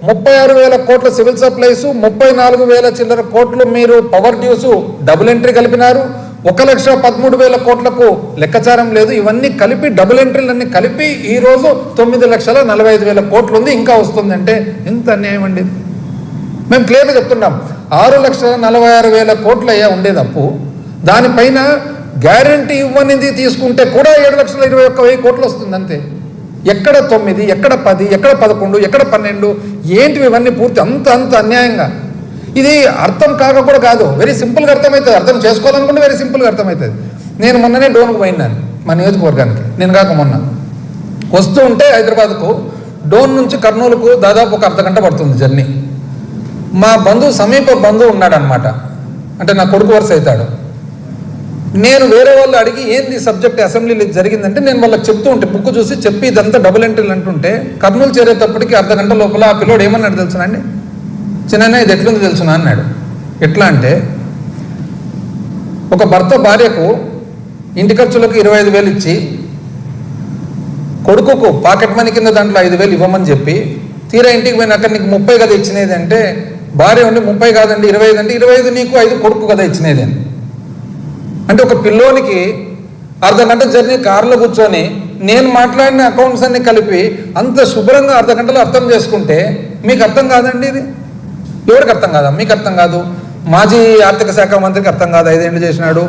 36,000 కోట్ల సివిల్ సప్లైస్, 34,000 చిల్లర కోట్లు మీరు పవర్ డ్యూస్ డబుల్ ఎంట్రీ కలిపినారు. 1,13,000 కోట్లకు లెక్కచారం లేదు. ఇవన్నీ కలిపి డబుల్ ఎంట్రీలన్నీ కలిపి ఈరోజు 9,45,000 కోట్లు ఉంది. ఇంకా వస్తుంది అంటే ఎంత అన్యాయం అండి. మేము క్లియర్గా చెప్తున్నాం, 6,46,000 కోట్లు అయ్యా ఉండేది అప్పు. దానిపైన గ్యారంటీ ఇవ్వనిది తీసుకుంటే కూడా 7,21,000 కోట్లు వస్తుంది అంతే. ఎక్కడ 9, ఎక్కడ 10, ఎక్కడ 11, ఎక్కడ 12? ఏంటివి ఇవన్నీ పూర్తి అంత అన్యాయంగా? ఇది అర్థం కాక కూడా కాదు, వెరీ సింపుల్గా అర్థమవుతుంది. అర్థం చేసుకోవాలనుకుంటే వెరీ సింపుల్గా అర్థమవుతుంది. నేను మొన్ననే డోన్కు పోయినాను, మా నియోజకవర్గానికి. నేను కాక మొన్న వస్తూ ఉంటే హైదరాబాద్కు డోన్ నుంచి కర్నూలుకు దాదాపు ఒక అర్ధగంట పడుతుంది జర్నీ. మా బంధువు, సమీప బంధువు ఉన్నాడనమాట, అంటే నా కొడుకు వరుస అవుతాడు. నేను వేరే వాళ్ళు అడిగి ఏంది సబ్జెక్ట్ అసెంబ్లీలో జరిగిందంటే నేను వాళ్ళకి చెప్తూ ఉంటే బుక్ చూసి చెప్పి ఇదంతా డబుల్ ఎంట్రీలు అంటుంటే కర్నూలు చేరేటప్పటికి అర్ధగంట లోపల ఆ పిల్లోడు ఏమన్నాడు తెలుసునండి? చిన్న ఇది ఎట్లుంది తెలుసునా అన్నాడు. ఎట్లా అంటే, ఒక భర్త భార్యకు ఇంటి ఖర్చులకు 25,000 ఇచ్చి కొడుకుకు పాకెట్ మనీ కింద దాంట్లో 5,000 ఇవ్వమని చెప్పి తీరా ఇంటికి పోయినాక నీకు 30 కదా ఇచ్చినది అంటే, భార్య ఉండి 30 కాదండి 25 అంటే 25 నీకు 5 కొడుకు కదా ఇచ్చినది అని. అంటే ఒక పిల్లోనికి అర్ధగంట జర్నీ కారులో కూర్చొని నేను మాట్లాడిన అకౌంట్స్ అన్ని కలిపి అంత శుభ్రంగా అర్ధగంటలో అర్థం చేసుకుంటే మీకు అర్థం కాదండి? ఇది ఎవరికి అర్థం కాదా? మీకు అర్థం కాదు, మాజీ ఆర్థిక శాఖ మంత్రికి అర్థం కాదు, 5 ఏళ్ళు చేసినాడు,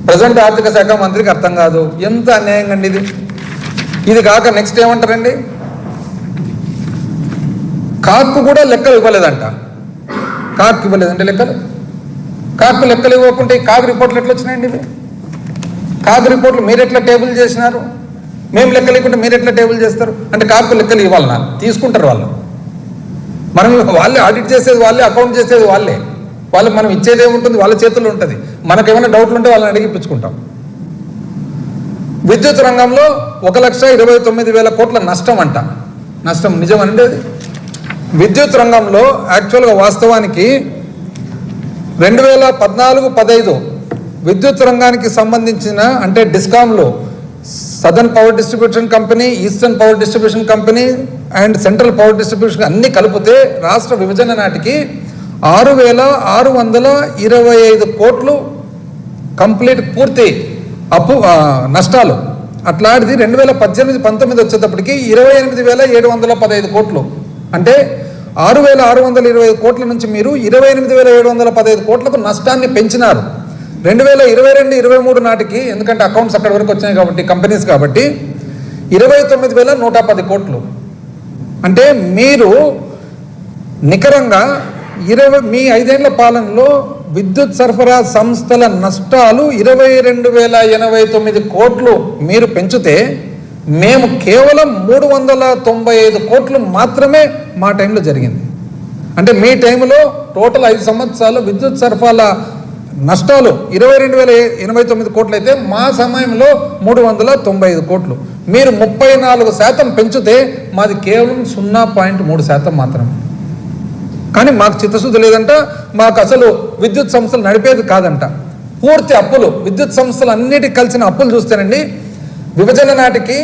ప్రజెంట్ ఆర్థిక శాఖ మంత్రికి అర్థం కాదు. ఎంత అన్యాయంగా అండి ఇది. ఇది కాక నెక్స్ట్ ఏమంటారండి? కాకు కూడా లెక్కలు ఇవ్వలేదంట. కాకు ఇవ్వలేదంటే లెక్కలు, కాకు లెక్కలు ఇవ్వకుంటే ఈ కాకు రిపోర్ట్లు ఎట్లా వచ్చినాయండి? ఇవి కాకు రిపోర్ట్లు మీరు ఎట్లా టేబుల్ చేసినారు? మేము లెక్కలు ఇవ్వకుంటే మీరు ఎట్లా టేబుల్ చేస్తారు? అంటే కాకు లెక్కలు ఇవ్వాలన్నా తీసుకుంటారు వాళ్ళు. మనం వాళ్ళే ఆడిట్ చేసేది వాళ్ళే, అకౌంట్ చేసేది వాళ్ళే. వాళ్ళకి మనం ఇచ్చేది ఏముంటుంది? వాళ్ళ చేతుల్లో ఉంటుంది. మనకు ఏమైనా డౌట్లు ఉంటే వాళ్ళని అడిగిపించుకుంటాం. విద్యుత్ రంగంలో 1,29,000 కోట్ల నష్టం అంట. నష్టం నిజమండి అది? విద్యుత్ రంగంలో యాక్చువల్గా వాస్తవానికి 2014-15 విద్యుత్ రంగానికి సంబంధించిన అంటే డిస్కామ్లో southern power distribution company, eastern power distribution company and central power distribution అన్నీ కలిపితే రాష్ట్ర విభజన నాటికి 6,625 కోట్లు కంప్లీట్ పూర్తి అప్పు నష్టాలు. అట్లాంటిది 2018-19 వచ్చేటప్పటికి 28,715 కోట్లు. అంటే 6,620 కోట్ల నుంచి మీరు 28,715 కోట్లకు నష్టాన్ని పెంచినారు. 2022-23 నాటికి, ఎందుకంటే అకౌంట్స్ అక్కడి వరకు వచ్చినాయి కాబట్టి కంపెనీస్ కాబట్టి 29,110 కోట్లు. అంటే మీరు నికరంగా మీ 5 ఏళ్ల పాలనలో విద్యుత్ సరఫరా సంస్థల నష్టాలు 22,089 కోట్లు మీరు పెంచితే మేము కేవలం 395 కోట్లు మాత్రమే మా టైంలో జరిగింది. అంటే మీ టైంలో టోటల్ 5 సంవత్సరాలు విద్యుత్ సరఫరా నష్టాలు 22,089 కోట్లు అయితే మా సమయంలో 395 కోట్లు. మీరు 34% పెంచితే మాది కేవలం 0.3% మాత్రమే. కానీ మాకు చిత్తశుద్ధి లేదంట, మాకు అసలు విద్యుత్ సంస్థలు నడిపేది కాదంట. పూర్తి అప్పులు, విద్యుత్ సంస్థలు అన్నిటికి కలిసిన అప్పులు చూస్తేనండి విభజన నాటికి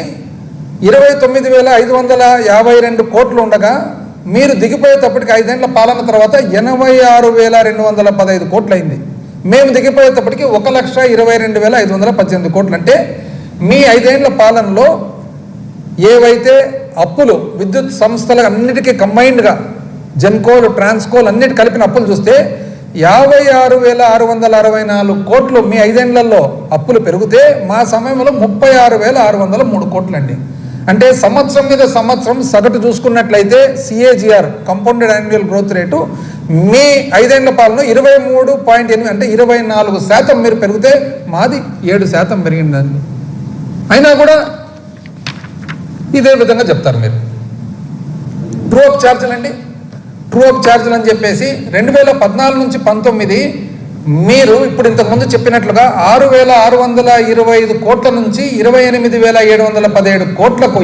29,552 కోట్లు ఉండగా మీరు దిగిపోయేటప్పటికి 5 ఏళ్ల పాలన తర్వాత 86,215 కోట్లు అయింది. మేము దిగిపోయేటప్పటికి 1,22,518 కోట్లు. అంటే మీ 5 ఏళ్ల పాలనలో ఏవైతే అప్పులు విద్యుత్ సంస్థల అన్నిటికీ కంబైన్డ్గా జెన్కోలు, ట్రాన్స్కోలు అన్నిటి కలిపిన అప్పులు చూస్తే 56,664 కోట్లు మీ 5 ఏళ్లలో అప్పులు పెరిగితే మా సమయంలో 36,603 కోట్లు అండి. అంటే సంవత్సరం మీద సంవత్సరం సగటు చూసుకున్నట్లయితే CAGR compounded annual growth rate మీ 5 ఏళ్ల పాలన 23.8 అంటే 24% మీరు పెరిగితే మాది 7% పెరిగిందండి. అయినా కూడా ఇదే విధంగా చెప్తారు మీరు. ట్రూ అప్ ఛార్జీలు అండి, ట్రూ అప్ ఛార్జీలు అని చెప్పేసి 2014 నుంచి 19 మీరు ఇప్పుడు ఇంతకుముందు చెప్పినట్లుగా 6,625 కోట్ల నుంచి 28,717 కోట్లకు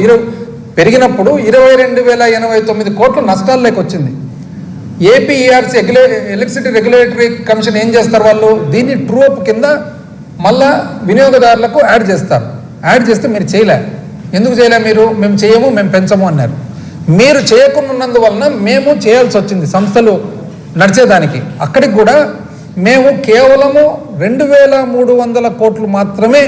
పెరిగినప్పుడు 22,089 కోట్లు నష్టాల్లోకి వచ్చింది. APERC ఎలక్ట్రిసిటీ రెగ్యులేటరీ కమిషన్ ఏం చేస్తారు, వాళ్ళు దీన్ని ట్రూ అప్ కింద మళ్ళా వినియోగదారులకు యాడ్ చేస్తారు. యాడ్ చేస్తే మీరు చేయలే. ఎందుకు చేయలే? మేము చేయము, మేము పెంచము అన్నారు. మీరు చేయకున్నందువలన మేము చేయాల్సి వచ్చింది సంస్థలు నడిచేదానికి. అక్కడికి కూడా మేము కేవలము 2,300 కోట్లు మాత్రమే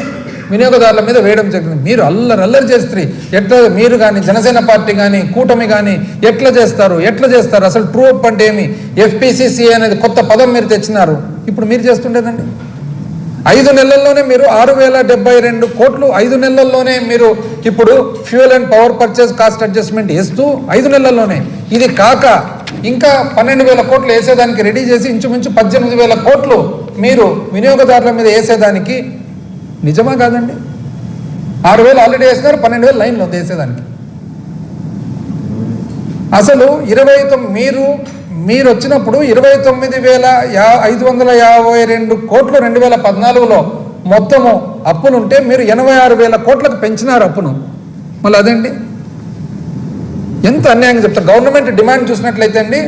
వినియోగదారుల మీద వేయడం జరిగింది. మీరు అల్లరి చేస్తారు. ఎట్లా మీరు కానీ జనసేన పార్టీ కానీ కూటమి కానీ ఎట్లా చేస్తారు? అసలు ట్రూ అప్ అంటే ఏమి? FPCCA అనేది కొత్త పదం మీరు తెచ్చినారు. ఇప్పుడు మీరు చేస్తుండేదండి 5 నెలల్లోనే మీరు 6,072 కోట్లు 5 నెలల్లోనే మీరు ఇప్పుడు fuel and power purchase cost adjustment వేస్తూ 5 నెలల్లోనే. ఇది కాక ఇంకా 12,000 కోట్లు వేసేదానికి రెడీ చేసి ఇంచుమించు 18,000 కోట్లు మీరు వినియోగదారుల మీద వేసేదానికి. నిజమా కాదండి? 6,000 ఆల్రెడీ వేసినారు, 12,000 లైన్లో వేసేదానికి. అసలు 29 మీరు వచ్చినప్పుడు 29,552 కోట్లు 2014లో మొత్తము అప్పులుంటే మీరు 86,000 కోట్లకు పెంచినారు అప్పును. మళ్ళీ అదండి ఎంత అన్యాయంగా చెప్తారు. గవర్నమెంట్ డిమాండ్ చూసినట్లయితే అండి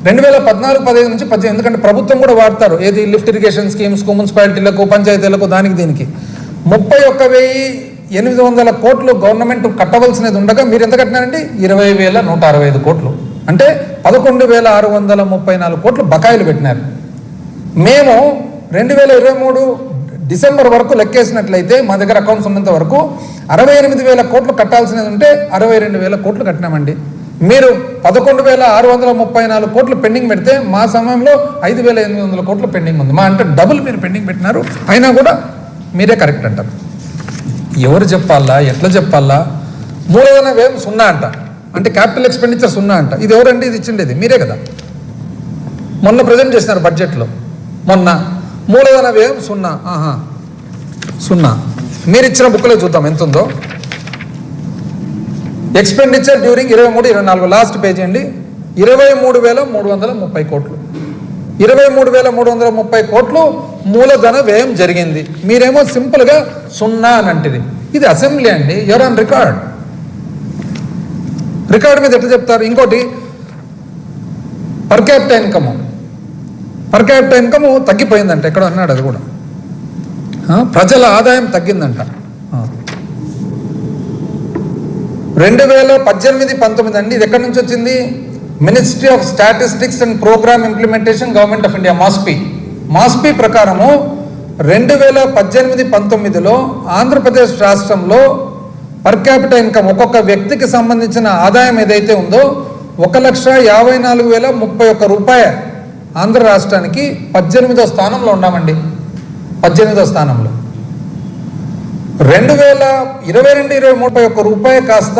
2014-15 నుంచి 18, ఎందుకంటే ప్రభుత్వం కూడా వాడతారు ఏది లిఫ్ట్ ఇరిగేషన్ స్కీమ్స్కు, మున్సిపాలిటీలకు, పంచాయతీలకు, దానికి 31,800 కోట్లు గవర్నమెంట్ కట్టవలసినది ఉండగా మీరు ఎంత కట్టినారండి? 20,165 కోట్లు. అంటే 11,634 కోట్లు బకాయిలు పెట్టినారు. మేము 2023 డిసెంబర్ వరకు లెక్కేసినట్లయితే మా దగ్గర అకౌంట్స్ ఉన్నంత వరకు 68,000 కోట్లు కట్టాల్సినది ఉంటే 62,000 కోట్లు కట్టినామండి. మీరు 11,634 కోట్లు పెండింగ్ పెడితే మా సమయంలో 5,800 కోట్లు పెండింగ్ ఉంది. మా అంటే డబుల్ మీరు పెండింగ్ పెట్టినారు. అయినా కూడా మీరే కరెక్ట్ అంటారు. ఎవరు చెప్పాలా, ఎట్లా చెప్పాలా? మూలధన వ్యయం 0 అంట, అంటే క్యాపిటల్ ఎక్స్పెండిచర్ 0 అంట. ఇది ఎవరండి? ఇది ఇచ్చిండేది మీరే కదా. మొన్న ప్రజెంట్ చేసినారు బడ్జెట్లో. మొన్న మూలధన వ్యయం 0. 0 మీరు ఇచ్చిన బుక్లో చూద్దాం ఎంత ఉందో. ఎక్స్పెండిచర్ డ్యూరింగ్ 23-24 లాస్ట్ పేజీ అండి. 23,330 కోట్లు. 23,330 కోట్లు మూలధన వ్యయం జరిగింది. మీరేమో సింపుల్గా 0 అని అంటది. ఇది అసెంబ్లీ అండి, యూఆర్ ఆన్ రికార్డ్. రికార్డు మీద ఎట్లా చెప్తారు? ఇంకోటి పర్ క్యాపిటల్ ఇన్కమ్ తగ్గిపోయిందంట. ఎక్కడ అన్నాడు అది కూడా. ప్రజల ఆదాయం తగ్గిందంట. 2018-19 అండి. ఇది ఎక్కడి నుంచి వచ్చింది? Ministry of statistics and programme implementation, government of India, MoSPI ప్రకారము 2018-19లో ఆంధ్రప్రదేశ్ రాష్ట్రంలో పర్ క్యాపిటల్ ఇన్కమ్ ఒక్కొక్క వ్యక్తికి సంబంధించిన ఆదాయం ఏదైతే ఉందో 1,54,031 రూపాయలు ఆంధ్ర రాష్ట్రానికి 18వ స్థానంలో ఉన్నామండి. 18వ స్థానంలో. 2022-23 ఒక్క రూపాయి కాస్త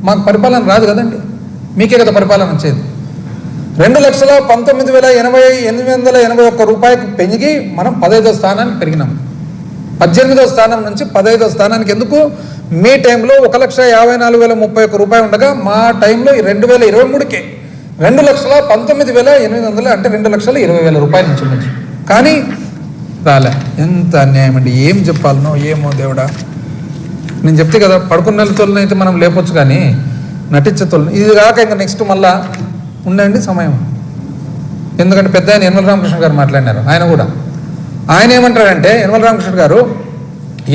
మాకు పరిపాలన రాదు కదండి, మీకే కదా పరిపాలన వచ్చేది. 2,19,881 రూపాయలకు పెరిగి మనం 15వ స్థానానికి పెరిగినాం. 18వ స్థానం నుంచి 15వ స్థానానికి ఎందుకు? మీ టైంలో 1,54,031 రూపాయలు ఉండగా మా టైంలో 2023కే 2,19,800 అంటే 2,20,000 రూపాయల నుంచి ఉంది. కానీ రాలే. ఎంత అన్యాయం అండి! ఏం చెప్పాలనో ఏమో దేవుడా. నేను చెప్తే కదా, పడుకున్న తోలనైతే మనం లేపొచ్చు కానీ నటించే తోలను ఇది కాక ఇంకా నెక్స్ట్ మళ్ళా ఉండండి సమయం. ఎందుకంటే పెద్ద ఆయన యనమల రామకృష్ణ గారు మాట్లాడినారు. ఆయన ఏమంటాడంటే, యనమల రామకృష్ణ గారు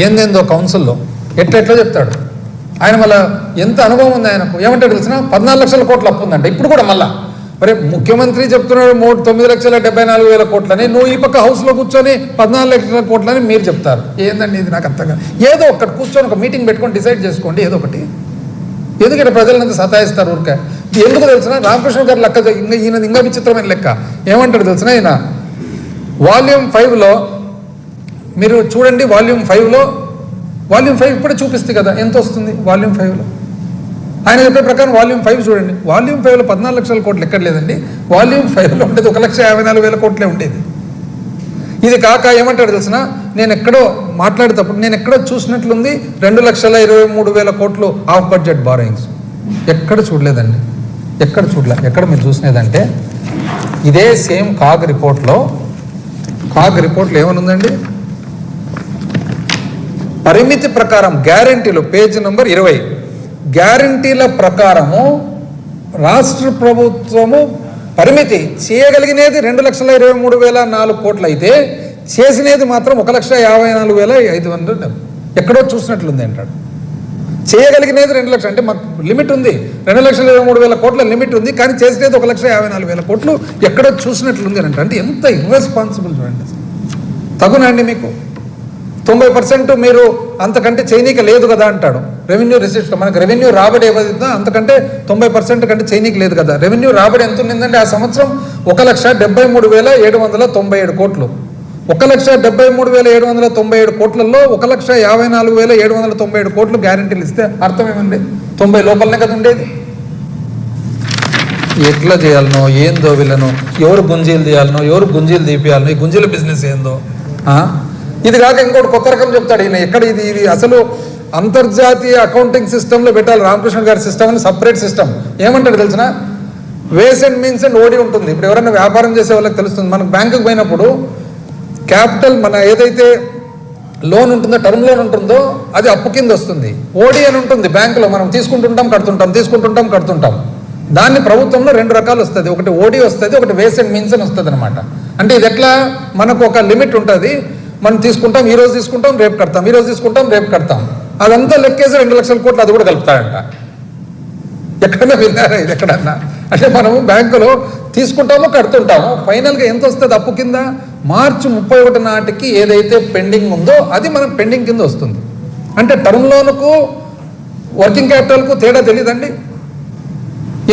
ఏందేందో కౌన్సిల్లో ఎట్లా చెప్తాడు. ఆయన మళ్ళీ ఎంత అనుభవం ఉంది ఆయనకు. ఏమంటాడు తెలిసిన 14 లక్షల కోట్ల అప్పు ఉందంట ఇప్పుడు కూడా. మళ్ళా మరి ముఖ్యమంత్రి చెప్తున్నాడు 9,74,000 కోట్లని, నువ్వు ఈ పక్క హౌస్లో కూర్చొని 14 లక్షల కోట్లని మీరు చెప్తారు. ఏందండి ఇది? నాకు అర్థంగా. ఏదో ఒక్కటి కూర్చొని ఒక మీటింగ్ పెట్టుకొని డిసైడ్ చేసుకోండి ఏదో ఒకటి. ఎందుకంటే ప్రజలంతా సతాయిస్తారు ఊరికే. ఎందుకు తెలిసిన? రామకృష్ణ గారు లెక్క ఈయన ఇంకా విచిత్రమైన లెక్క. ఏమంటాడు తెలిసిన? ఈయన వాల్యూమ్ 5లో మీరు చూడండి. వాల్యూమ్ 5 ఇప్పుడే చూపిస్తుంది కదా ఎంత వస్తుంది వాల్యూమ్ 5లో. ఆయన చెప్పే ప్రకారం వాల్యూమ్ 5 చూడండి. వాల్యూమ్ 5లో 14 లక్షల కోట్లు ఎక్కడ లేదండి. వాల్యూమ్ 5లో ఉండేది 1,54,000 కోట్లే ఉండేది. ఇది కాక ఏమంటాడు తెలిసిన? నేను ఎక్కడో మాట్లాడేటప్పుడు నేను ఎక్కడో చూసినట్లుంది 2,23,000 కోట్లు ఆఫ్ బడ్జెట్ బారోయింగ్స్. ఎక్కడ చూడలేదండి, ఎక్కడ మీరు చూసినదంటే ఇదే సేమ్ కాగ్ రిపోర్ట్లో ఏమనుందండి? పరిమితి ప్రకారం గ్యారంటీలు పేజ్ నంబర్ 20 గ్యారంటీల ప్రకారము రాష్ట్ర ప్రభుత్వము పరిమితి చేయగలిగినది 2,23,004 కోట్లు అయితే చేసినది మాత్రం 1,54,500. ఎక్కడో చూసినట్లుంది అంటాడు. చేయగలిగినది 2 లక్షలు అంటే మాకు లిమిట్ ఉంది, 2,23,000 కోట్ల లిమిట్ ఉంది, కానీ చేసినది 1,54,000 కోట్లు ఎక్కడో చూసినట్లుంది అని అంటే ఎంత ఇర్రెస్పాన్సిబుల్ చూడండి. తగునండి మీకు 90% మీరు అంతకంటే చేయనీక లేదు కదా అంటాడు. రెవెన్యూ రిసిప్ట్ మనకు రెవెన్యూ రాబడి ఏదైతుందో అంతకంటే 90% కంటే చేయనీకి లేదు కదా. రెవెన్యూ రాబడి ఎంత ఉండిందంటే ఆ సంవత్సరం 1,73,797 కోట్లు. 1,73,797 కోట్లలో 1,54,797 కోట్లు గ్యారెంటీలు ఇస్తే అర్థం ఏమండి? 90 లోపలనే కదా ఉండేది. ఎట్లా చేయాలనో ఏందో వీళ్ళను, ఎవరు గుంజీలు తీయాలనో ఎవరు గుంజీలు తీపియాలనో, ఈ గుంజీల బిజినెస్ ఏందో. ఇది కాక ఇంకోటి కొత్త రకం చెప్తాడు ఈయన. ఎక్కడ ఇది అసలు అంతర్జాతీయ అకౌంటింగ్ సిస్టంలో పెట్టాలి రామకృష్ణ గారి సిస్టమ్ అని, సపరేట్ సిస్టమ్. ఏమంటాడు తెలిసిన? వేస్ అండ్ మీన్స్ అండ్ ఓడి ఉంటుంది. ఇప్పుడు ఎవరైనా వ్యాపారం చేసే వాళ్ళకి తెలుస్తుంది. మనకు బ్యాంకుకి పోయినప్పుడు క్యాపిటల్ మన ఏదైతే లోన్ ఉంటుందో, టర్మ్ లోన్ ఉంటుందో అది అప్పు కింద వస్తుంది. ఓడి అని ఉంటుంది బ్యాంకులో, మనం తీసుకుంటుంటాం కడుతుంటాం. దాన్ని ప్రభుత్వంలో 2 రకాలు వస్తుంది. ఒకటి ఓడి వస్తుంది, ఒకటి వేస్ అండ్ మీన్స్ అని వస్తుంది అనమాట. అంటే ఇది ఎట్లా? మనకు ఒక లిమిట్ ఉంటుంది, మనం తీసుకుంటాం, ఈ రోజు తీసుకుంటాం రేపు కడతాం, అదంతా లెక్కేసి 2 లక్షల కోట్లు అది కూడా కలుపుతాడంట. ఎక్కడన్నా విన్నారా ఇది ఎక్కడన్నా? అంటే మనము బ్యాంకులో తీసుకుంటామో కడుతుంటామో ఫైనల్గా ఎంత వస్తుంది అప్పు కింద? మార్చి 31 నాటికి ఏదైతే పెండింగ్ ఉందో అది మనం పెండింగ్ కింద వస్తుంది. అంటే టర్మ్ లోన్కు వర్కింగ్ క్యాపిటల్కు తేడా తెలియదండి.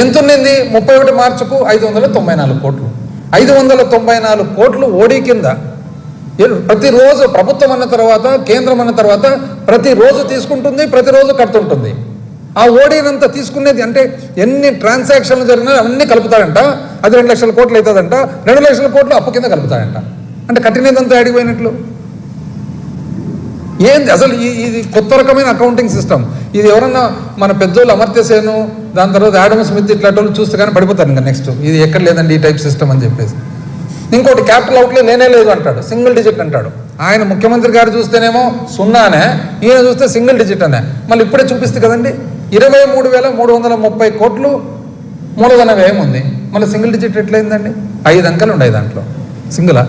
ఎంత ఉన్నింది 31 మార్చుకు? 594 కోట్లు. 594 కోట్లు ఓడి కింద. ప్రతిరోజు ప్రభుత్వం అన్న తర్వాత, కేంద్రం అన్న తర్వాత ప్రతిరోజు తీసుకుంటుంది, ప్రతిరోజు కడుతుంటుంది. ఆ ఓడీనంతా తీసుకునేది అంటే ఎన్ని ట్రాన్సాక్షన్లు జరిగినా అవన్నీ కలుపుతాడంట. అది 2 లక్షల కోట్లు అవుతుందంట. 2 లక్షల కోట్లు అప్పు కింద కలుపుతాడంట. అంటే కట్టినదంతా అడిగిపోయినట్లు. ఏంది అసలు? ఇది కొత్త రకమైన అకౌంటింగ్ సిస్టమ్. ఇది ఎవరన్నా మన పెద్దోళ్ళు అమర్త్యసేను, దాని తర్వాత ఆడమ్ స్మిత్ ఇట్లాంటి వాళ్ళు చూస్తే కానీ పడిపోతారు ఇంకా నెక్స్ట్. ఇది ఎక్కడ లేదండి ఈ టైప్ సిస్టమ్ అని చెప్పేసి. ఇంకోటి క్యాపిటల్ అవుట్లే లేనే లేదు అంటాడు, సింగిల్ డిజిట్ అంటాడు. ఆయన ముఖ్యమంత్రి గారు చూస్తేనేమో 0 ఈయన చూస్తే సింగిల్ డిజిట్ అనే. మళ్ళీ ఇప్పుడే చూపిస్తుంది కదండి. 23,330 కోట్లు మూలధన వ్యయం ఉంది. మళ్ళీ సింగిల్ డిజిట్ ఎట్లయిందండి? 5 అంకెలు ఉన్నాయి దాంట్లో. సింగిలా?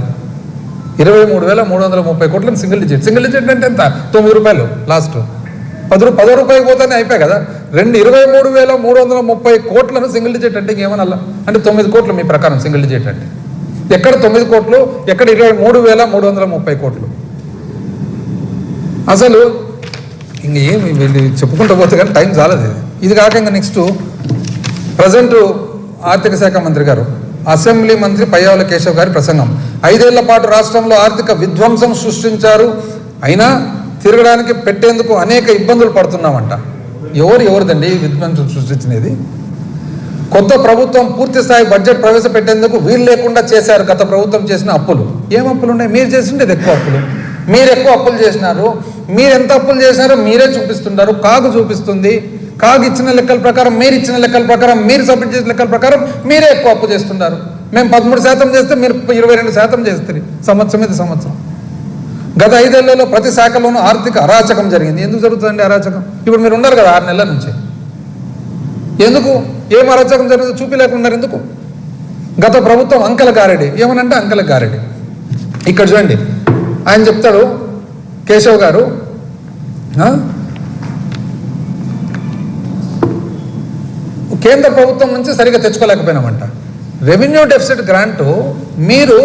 23,330 కోట్లని సింగిల్ డిజిట్ అంటే ఎంత? 9 రూపాయలు లాస్ట్. 10 రూపాయలు పోతానే అయిపోయాయి కదా. 23,330 కోట్లను సింగిల్ డిజిట్ అంటే ఇంకేమన్నా? అంటే 9 కోట్లు మీ ప్రకారం సింగిల్ డిజిట్ అంటే. ఎక్కడ 9 కోట్లు, ఎక్కడ 23,330 కోట్లు? అసలు ఇంకేమి వెళ్ళి చెప్పుకుంటూ పోతే కానీ టైం చాలదు. ఇది కాక ఇంకా నెక్స్ట్ ప్రజెంట్ ఆర్థిక శాఖ మంత్రి గారు, అసెంబ్లీ మంత్రి పయ్యావుల కేశవ్ గారి ప్రసంగం. 5 ఏళ్ల పాటు రాష్ట్రంలో ఆర్థిక విధ్వంసం సృష్టించారు, అయినా తిరగడానికి పెట్టేందుకు అనేక ఇబ్బందులు పడుతున్నామంట. ఎవరిదండి విధ్వంసం సృష్టించినది? కొత్త ప్రభుత్వం పూర్తి స్థాయి బడ్జెట్ ప్రవేశపెట్టేందుకు వీలు లేకుండా చేశారు గత ప్రభుత్వం చేసిన అప్పులు. ఏం అప్పులు ఉన్నాయి? మీరు చేసిండేది ఎక్కువ అప్పులు. మీరు ఎక్కువ అప్పులు చేసినారు. మీరు ఎంత అప్పులు చేసినారో మీరే చూపిస్తున్నారు. కాగు చూపిస్తుంది. కాగు ఇచ్చిన లెక్కల ప్రకారం, మీరు ఇచ్చిన లెక్కల ప్రకారం, మీరు సబ్మిట్ చేసిన లెక్కల ప్రకారం మీరే ఎక్కువ అప్పు చేస్తున్నారు. మేము 13% చేస్తే మీరు 22% చేస్తారు సంవత్సరం మీద సంవత్సరం. గత 5 ఏళ్లలో ప్రతి శాఖలోనూ ఆర్థిక అరాచకం జరిగింది. ఎందుకు జరుగుతుందండి అరాచకం? ఇప్పుడు మీరు ఉన్నారు కదా 6 నెలల నుంచి. ఎందుకు? ఏం అరాచకం జరిగిందో చూపిలేకున్నారు ఎందుకు? గత ప్రభుత్వం అంకెల గారెడి. ఏమనంటే అంకెల గారెడి. ఇక్కడ చూడండి, ఆయన చెప్తాడు కేశవ్ గారు, కేంద్ర ప్రభుత్వం నుంచి సరిగ్గా తెచ్చుకోలేకపోయినామంట. రెవెన్యూ డెఫిసిట్ గ్రాంటు మీరు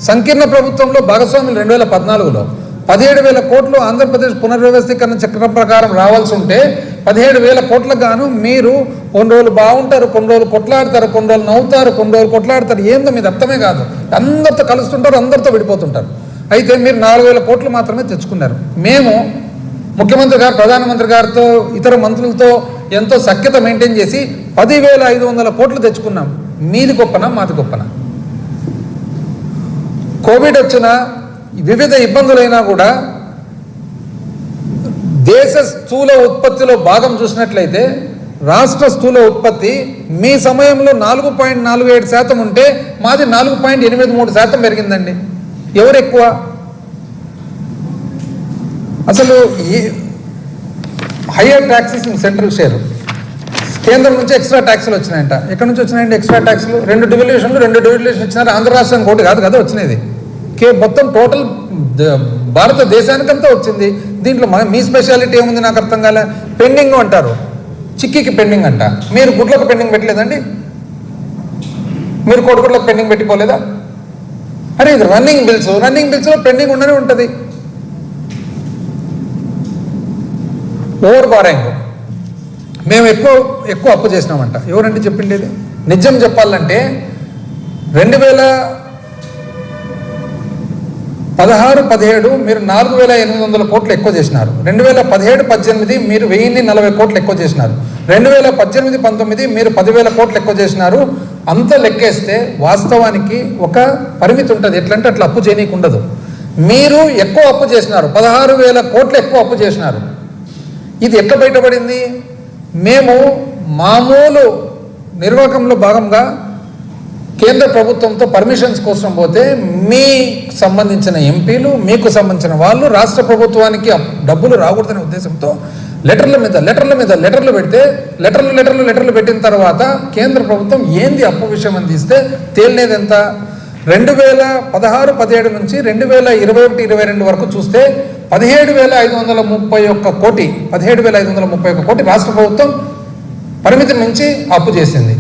సంకీర్ణ ప్రభుత్వంలో భాగస్వాములు 2014లో 17,000 కోట్లు ఆంధ్రప్రదేశ్ పునర్వ్యవస్థీకరణ చక్రం ప్రకారం రావాల్సి ఉంటే 17,000 కోట్లకు గాను మీరు కొన్ని రోజులు బాగుంటారు, కొన్ని రోజులు కొట్లాడతారు, కొన్ని రోజులు నవ్వుతారు, కొన్ని రోజులు కొట్లాడతారు. ఏందో మీది అర్థమే కాదు. అందరితో కలుస్తుంటారు, అందరితో విడిపోతుంటారు. అయితే మీరు 4,000 కోట్లు మాత్రమే తెచ్చుకున్నారు. మేము ముఖ్యమంత్రి గారు, ప్రధానమంత్రి గారితో, ఇతర మంత్రులతో ఎంతో సఖ్యత మెయింటైన్ చేసి 10,500 కోట్లు తెచ్చుకున్నాం. మీది గొప్పనా మాది గొప్పనా? కోవిడ్ వచ్చిన వివిధ ఇబ్బందులైనా కూడా దేశ స్థూల ఉత్పత్తిలో భాగం చూసినట్లయితే రాష్ట్ర స్థూల ఉత్పత్తి మీ సమయంలో 4.47% ఉంటే మాది 4.83% పెరిగిందండి. ఎవరు ఎక్కువ? అసలు ఈ higher taxes in central share, కేంద్రం నుంచి ఎక్స్ట్రా ట్యాక్స్లు వచ్చినాయంట. ఎక్కడి నుంచి వచ్చినాయండి ఎక్స్ట్రా ట్యాక్స్లు? 2 డివిల్యూషన్ ఇచ్చినారు. ఆంధ్ర రాష్ట్రానికి ఒకటి కాదు కదా వచ్చినది, మొత్తం టోటల్ భారతదేశానికంతా వచ్చింది. దీంట్లో మీ స్పెషాలిటీ ఏముంది నాకు అర్థం కాలే. పెండింగ్ అంటారు, చిక్కీకి పెండింగ్ అంట. మీరు గుడ్లకు పెండింగ్ పెట్టలేదండి? మీరు కోడిగుడ్లకు పెండింగ్ పెట్టిపోలేదా? అరే ఇది రన్నింగ్ బిల్స్లో పెండింగ్ ఉండనే ఉంటుంది. ఓవర్ బారింగ్ మేము ఎక్కువ అప్పు చేసినామంట. ఎవరంటే చెప్పిండేది? నిజం చెప్పాలంటే 2016-17 మీరు 4,800 కోట్లు ఎక్కువ చేసినారు. 2017-18 మీరు 1,040 కోట్లు ఎక్కువ చేసినారు. 2018-19 మీరు 10,000 కోట్లు ఎక్కువ చేసినారు. అంత లెక్కేస్తే వాస్తవానికి ఒక పరిమితి ఉంటుంది. ఎట్లంటే అట్లా అప్పు చేయనీకి ఉండదు. మీరు ఎక్కువ అప్పు చేసినారు, 16,000 కోట్లు ఎక్కువ అప్పు చేసినారు. ఇది ఎట్లా బయటపడింది? మేము మామూలు నిర్వాహకంలో భాగంగా కేంద్ర ప్రభుత్వంతో పర్మిషన్స్ కోసం పోతే మీకు సంబంధించిన ఎంపీలు, మీకు సంబంధించిన వాళ్ళు రాష్ట్ర ప్రభుత్వానికి డబ్బులు రాకూడదనే ఉద్దేశంతో లెటర్లు పెడితే లెటర్లు పెట్టిన తర్వాత కేంద్ర ప్రభుత్వం ఏంది అప్పు విషయం అని తీస్తే తేలినేది ఎంత? 2016-17 నుంచి 2021-22 వరకు చూస్తే 17,531 కోటి రాష్ట్ర ప్రభుత్వం పరిమితి మించి అప్పు చేసింది.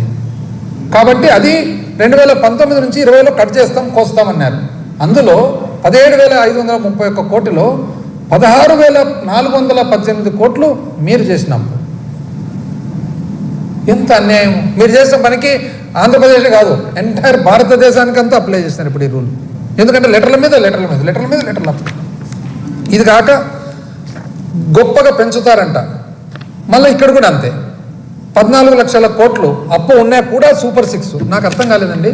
కాబట్టి అది 2019 నుంచి 20లో కట్ చేస్తాం, కోస్తామన్నారు. అందులో 17,531 కోటిలో 16,418 కోట్లు మీరు చేసినప్పుడు. ఎంత అన్యాయం! మీరు చేసిన పనికి ఆంధ్రప్రదేశ్ కాదు, ఎంటైర్ భారతదేశానికంతా అప్లై చేస్తున్నారు ఇప్పుడు ఈ రూల్. ఎందుకంటే లెటర్ల మీద ఇది కాక గొప్పగా పెంచుతారంట. మళ్ళీ ఇక్కడ కూడా అంతే, 14 లక్షల కోట్లు అప్పు ఉన్నా కూడా సూపర్ 6. నాకు అర్థం కాలేదండి.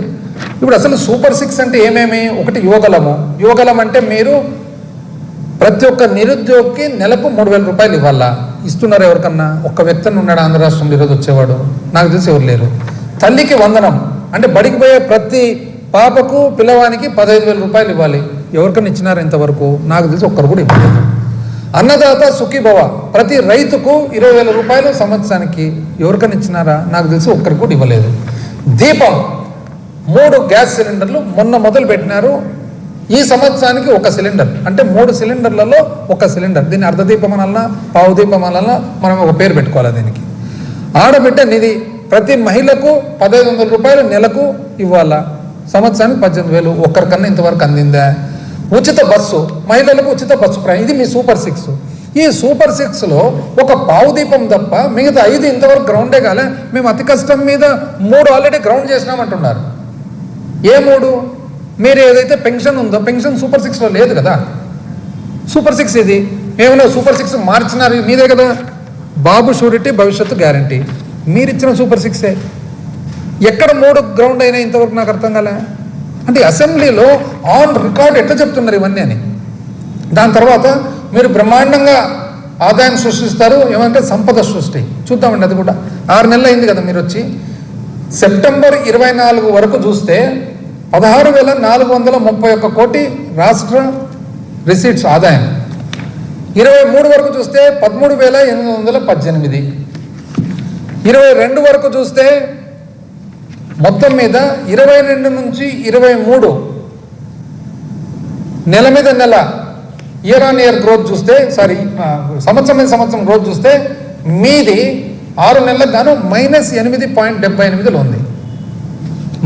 ఇప్పుడు అసలు సూపర్ 6 అంటే ఏమేమి? ఒకటి యువగలం అంటే మీరు ప్రతి ఒక్క నిరుద్యోగికి నెలకు 3,000 రూపాయలు ఇవ్వాలా. ఇస్తున్నారు ఎవరికన్నా? ఒక్క వ్యక్తిని ఉన్నాడు ఆంధ్ర రాష్ట్రంలో ఈరోజు వచ్చేవాడు? నాకు తెలిసి ఎవరు లేరు. తల్లికి వందనం అంటే బడికి పోయే ప్రతి పాపకు పిల్లవానికి 15,000 రూపాయలు ఇవ్వాలి. ఎవరికన్నా ఇచ్చినారు ఇంతవరకు? నాకు తెలిసి ఒక్కరు కూడా ఇవ్వలేదు. అన్నదాత సుఖీభవ, ప్రతి రైతుకు 20,000 రూపాయలు సంవత్సరానికి. ఎవరికైనా ఇచ్చినారా? నాకు తెలిసి ఒక్కరికి కూడా ఇవ్వలేదు. దీపం 3 గ్యాస్ సిలిండర్లు మొన్న మొదలు పెట్టినారు. ఈ సంవత్సరానికి 1 సిలిండర్, అంటే 3 సిలిండర్లలో 1 సిలిండర్. దీన్ని అర్ధదీపం అనాలన్నా, పావు దీపం అనాలన్నా మనం ఒక పేరు పెట్టుకోవాలి దీనికి. ఆడబిడ్డ నిధి ప్రతి మహిళకు 1,500 రూపాయలు నెలకు ఇవ్వాలా. సంవత్సరానికి 18,000. ఒక్కరికన్నా ఇంతవరకు అందిందా? ఉచిత బస్సు, మహిళలకు ఉచిత బస్సు ప్రయాణం. ఇది మీ సూపర్ 6. ఈ సూపర్ 6లో ఒక పావు దీపం తప్ప మిగతా 5 ఇంతవరకు గ్రౌండే కాలే. మేము అతి కష్టం మీద 3 ఆల్రెడీ గ్రౌండ్ చేసినామంటున్నారు. ఏ 3? మీరు ఏదైతే పెన్షన్ ఉందో, పెన్షన్ సూపర్ 6లో లేదు కదా. సూపర్ 6 ఇది. ఏమైనా సూపర్ 6 మార్చినారు మీదే కదా. బాబు షూరిటీ భవిష్యత్తు గ్యారంటీ మీరిచ్చిన సూపర్ 6. ఎక్కడ 3 గ్రౌండ్ అయినా ఇంతవరకు నాకు అర్థం కాలే. అంటే అసెంబ్లీలో ఆన్ రికార్డ్ ఎట్లా చెప్తున్నారు ఇవన్నీ అని. దాని తర్వాత మీరు బ్రహ్మాండంగా ఆదాయం సృష్టిస్తారు, ఏమంటే సంపద సృష్టి. చూద్దామండి, అది కూడా 6 నెలలు అయింది కదా మీరు వచ్చి. సెప్టెంబర్ 24 వరకు చూస్తే 16,431 కోటి రాష్ట్ర రిసీట్స్ ఆదాయం. 23 వరకు చూస్తే 13,818. 22 వరకు చూస్తే మొత్తం మీద 22 నుంచి 23 నెల మీద నెల ఇయర్ ఆన్ ఇయర్ గ్రోత్ చూస్తే, సంవత్సరం మీద సంవత్సరం గ్రోత్ చూస్తే మీది 6 నెలలకు గాను -8.78లో ఉంది.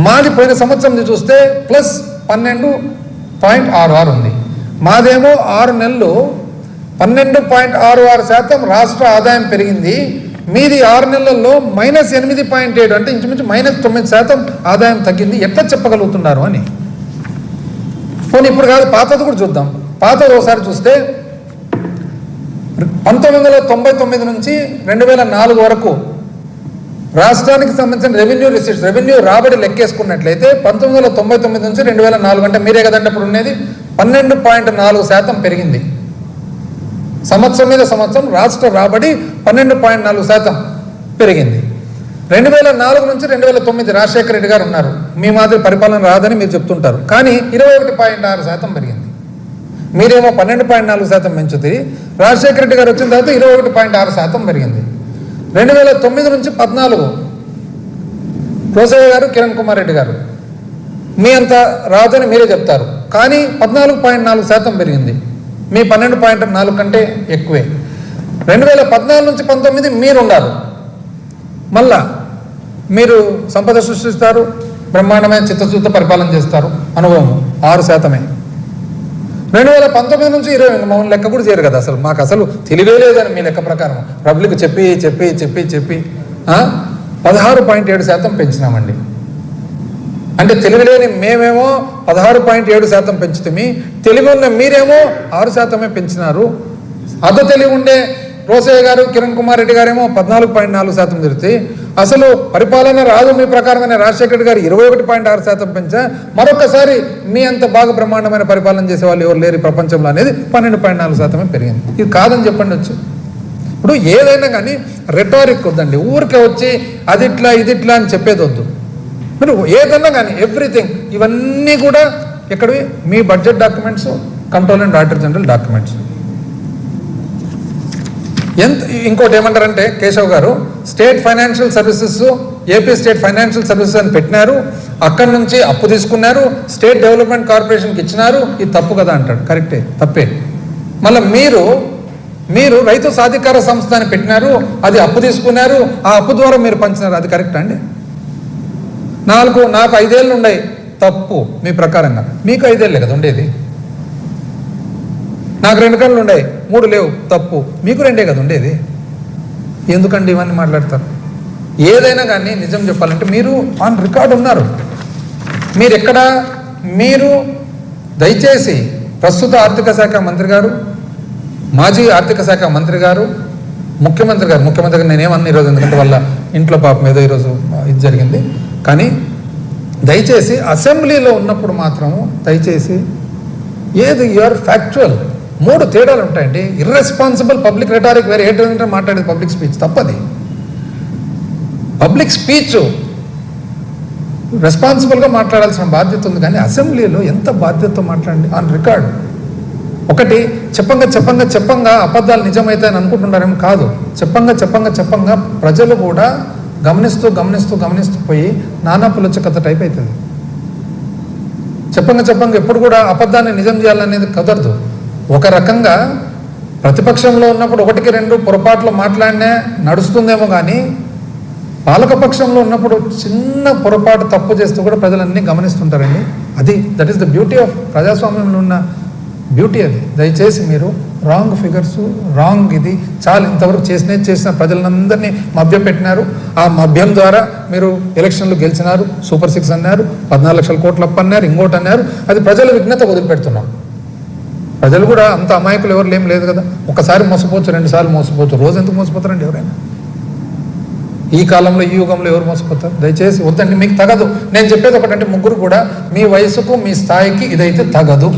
మాది పోయిన సంవత్సరం చూస్తే +12.66 ఉంది. మాదేమో 6 నెలలు 12.66% రాష్ట్ర ఆదాయం పెరిగింది. మీది 6 నెలల్లో -8.7 అంటే ఇంచుమించు -9% ఆదాయం తగ్గింది. ఎట్లా చెప్పగలుగుతున్నారు అని. పోనీ ఇప్పుడు కాదు, పాతది కూడా చూద్దాం. పాతది ఒకసారి చూస్తే 1999 నుంచి 2004 వరకు రాష్ట్రానికి సంబంధించిన రెవెన్యూ రాబడి లెక్కేసుకున్నట్లయితే 1999 నుంచి 2004 అంటే మీరే కదండి అప్పుడు ఉండేది, 12.4% పెరిగింది. సంవత్సరం మీద సంవత్సరం రాష్ట్ర రాబడి 12.4% పెరిగింది. 2004 నుంచి 2009 రాజశేఖర రెడ్డి గారు ఉన్నారు. మీ మాదిరి పరిపాలన రాదని మీరు చెప్తుంటారు, కానీ 21.6% పెరిగింది. మీరేమో 12.4% పెంచుతుంది. రాజశేఖర రెడ్డి గారు వచ్చిన తర్వాత 21.6% పెరిగింది. 2009 నుంచి 14 రోసయ్య గారు, కిరణ్ కుమార్ రెడ్డి గారు మీ అంత రాదని మీరే చెప్తారు, కానీ 14.4% పెరిగింది. మీ 12.4 కంటే ఎక్కువే. 2014 నుంచి 19 మీరున్నారు. మళ్ళా మీరు సంపద సృష్టిస్తారు, బ్రహ్మాండమైన చిత్తశుద్ధ పరిపాలన చేస్తారు. అనుభవం 6%. 2019 నుంచి 20 మమ్మల్ని లెక్క కూడా చేయరు కదా. మాకు అసలు తెలివే లేదని మీ లెక్క ప్రకారం పబ్లిక్ చెప్పి 16.7% పెంచినామండి. అంటే తెలివిలేని మేమేమో 16.7% పెంచుతుంది, తెలివి ఉన్న మీరేమో 6% పెంచినారు. తెలివి ఉండే రోసయ్య గారు, కిరణ్ కుమార్ రెడ్డి గారేమో 14.4% తిరుగుతాయి. అసలు పరిపాలన రాదు మీ ప్రకారంగానే రాజశేఖర రెడ్డి గారు 21.6% పెంచా. మరొకసారి మీ అంత బాగా బ్రహ్మాండమైన పరిపాలన చేసే వాళ్ళు ఎవరు లేరు ప్రపంచంలో అనేది 12.4% పెరిగింది. ఇది కాదని చెప్పండి వచ్చి. ఇప్పుడు ఏదైనా కానీ రెటారిక్ వద్దండి, ఊరికే వచ్చి అది ఇట్లా ఇది ఇట్లా అని చెప్పేది వద్దు. మీరు ఏదన్నా కానీ ఎవ్రీథింగ్ ఇవన్నీ కూడా ఎక్కడివి మీ budget documents, control and auditor general documents. ఇంకోటి ఏమంటారంటే కేశవ్ గారు, state financial services, AP state financial services అని పెట్టినారు, అక్కడి నుంచి అప్పు తీసుకున్నారు, స్టేట్ డెవలప్మెంట్ కార్పొరేషన్కి ఇచ్చినారు. ఇది తప్పు కదా అంటాడు. కరెక్టే, తప్పే. మళ్ళీ మీరు రైతు సాధికార సంస్థ అని పెట్టినారు, అది అప్పు తీసుకున్నారు, ఆ అప్పు ద్వారా మీరు పంచినారు. అది కరెక్టా అండి? నాకు 5 ఏళ్ళు ఉన్నాయి, తప్పు మీ ప్రకారంగా. మీకు 5 ఏళ్ళే కదా ఉండేది. నాకు 2 కళ్ళు ఉన్నాయి, 3 లేవు, తప్పు. మీకు 2 కదా ఉండేది. ఎందుకండి ఇవన్నీ మాట్లాడతారు? ఏదైనా కానీ నిజం చెప్పాలంటే మీరు ఆన్ రికార్డ్ ఉన్నారు. మీరు దయచేసి ప్రస్తుత ఆర్థిక శాఖ మంత్రి గారు, మాజీ ఆర్థిక శాఖ మంత్రి గారు, ముఖ్యమంత్రి గారు నేనేమన్నా ఈరోజు, ఎందుకంటే వాళ్ళ ఇంట్లో పాపం ఏదో ఈరోజు ఇది జరిగింది. కానీ దయచేసి అసెంబ్లీలో ఉన్నప్పుడు మాత్రము దయచేసి ఏది యూఆర్ ఫ్యాక్చువల్. 3 తేడాలు ఉంటాయండి. ఇర్రెస్పాన్సిబుల్ పబ్లిక్ రెటారిక్ వేరే, ఏంటంటే మాట్లాడేది పబ్లిక్ స్పీచ్ తప్పది. పబ్లిక్ స్పీచ్ రెస్పాన్సిబుల్గా మాట్లాడాల్సిన బాధ్యత ఉంది, కానీ అసెంబ్లీలో ఎంత బాధ్యతతో మాట్లాడండి ఆన్ రికార్డ్. ఒకటి చెప్పంగా అబద్ధాలు నిజమవుతాయని అనుకుంటున్నారేమో కాదు. చెప్పంగా ప్రజలు కూడా గమనిస్తూ పోయి నానా పులచకథ టైప్ అవుతుంది. చెప్పంగా ఎప్పుడు కూడా అబద్ధాన్ని నిజం చేయాలనేది కుదరదు. ఒక రకంగా ప్రతిపక్షంలో ఉన్నప్పుడు 1-2 పొరపాట్లు మాట్లాడినా నడుస్తుందేమో, కానీ పాలకపక్షంలో ఉన్నప్పుడు చిన్న పొరపాటు తప్పు చేస్తూ కూడా ప్రజలన్నీ గమనిస్తుంటారండి. That is the beauty of ప్రజాస్వామ్యంలో ఉన్న బ్యూటీ. అది దయచేసి మీరు రాంగ్ ఫిగర్స్, రాంగ్ ఇది చాలా ఇంతవరకు చేసిన ప్రజలందరినీ మభ్యపెట్టినారు. ఆ మభ్యం ద్వారా మీరు ఎలక్షన్లు గెలిచినారు, సూపర్ 6 అన్నారు, 14 లక్షల కోట్ల అప్పు అన్నారు, ఇంకోటి అన్నారు. అది ప్రజల విఘ్నత వదిలిపెడుతున్నాం. ప్రజలు కూడా అంత అమాయకులు ఎవరు ఏం లేదు కదా. ఒకసారి మోసపోవచ్చు, 2 సార్లు మోసపోవచ్చు, రోజు ఎందుకు మోసపోతారండి ఎవరైనా? ఈ కాలంలో ఈ యుగంలో ఎవరు మోసపోతారు? దయచేసి వద్దండి, మీకు తగదు. నేను చెప్పేది ఒకటంటే ముగ్గురు కూడా మీ వయసుకు మీ స్థాయికి ఇదైతే తగదు.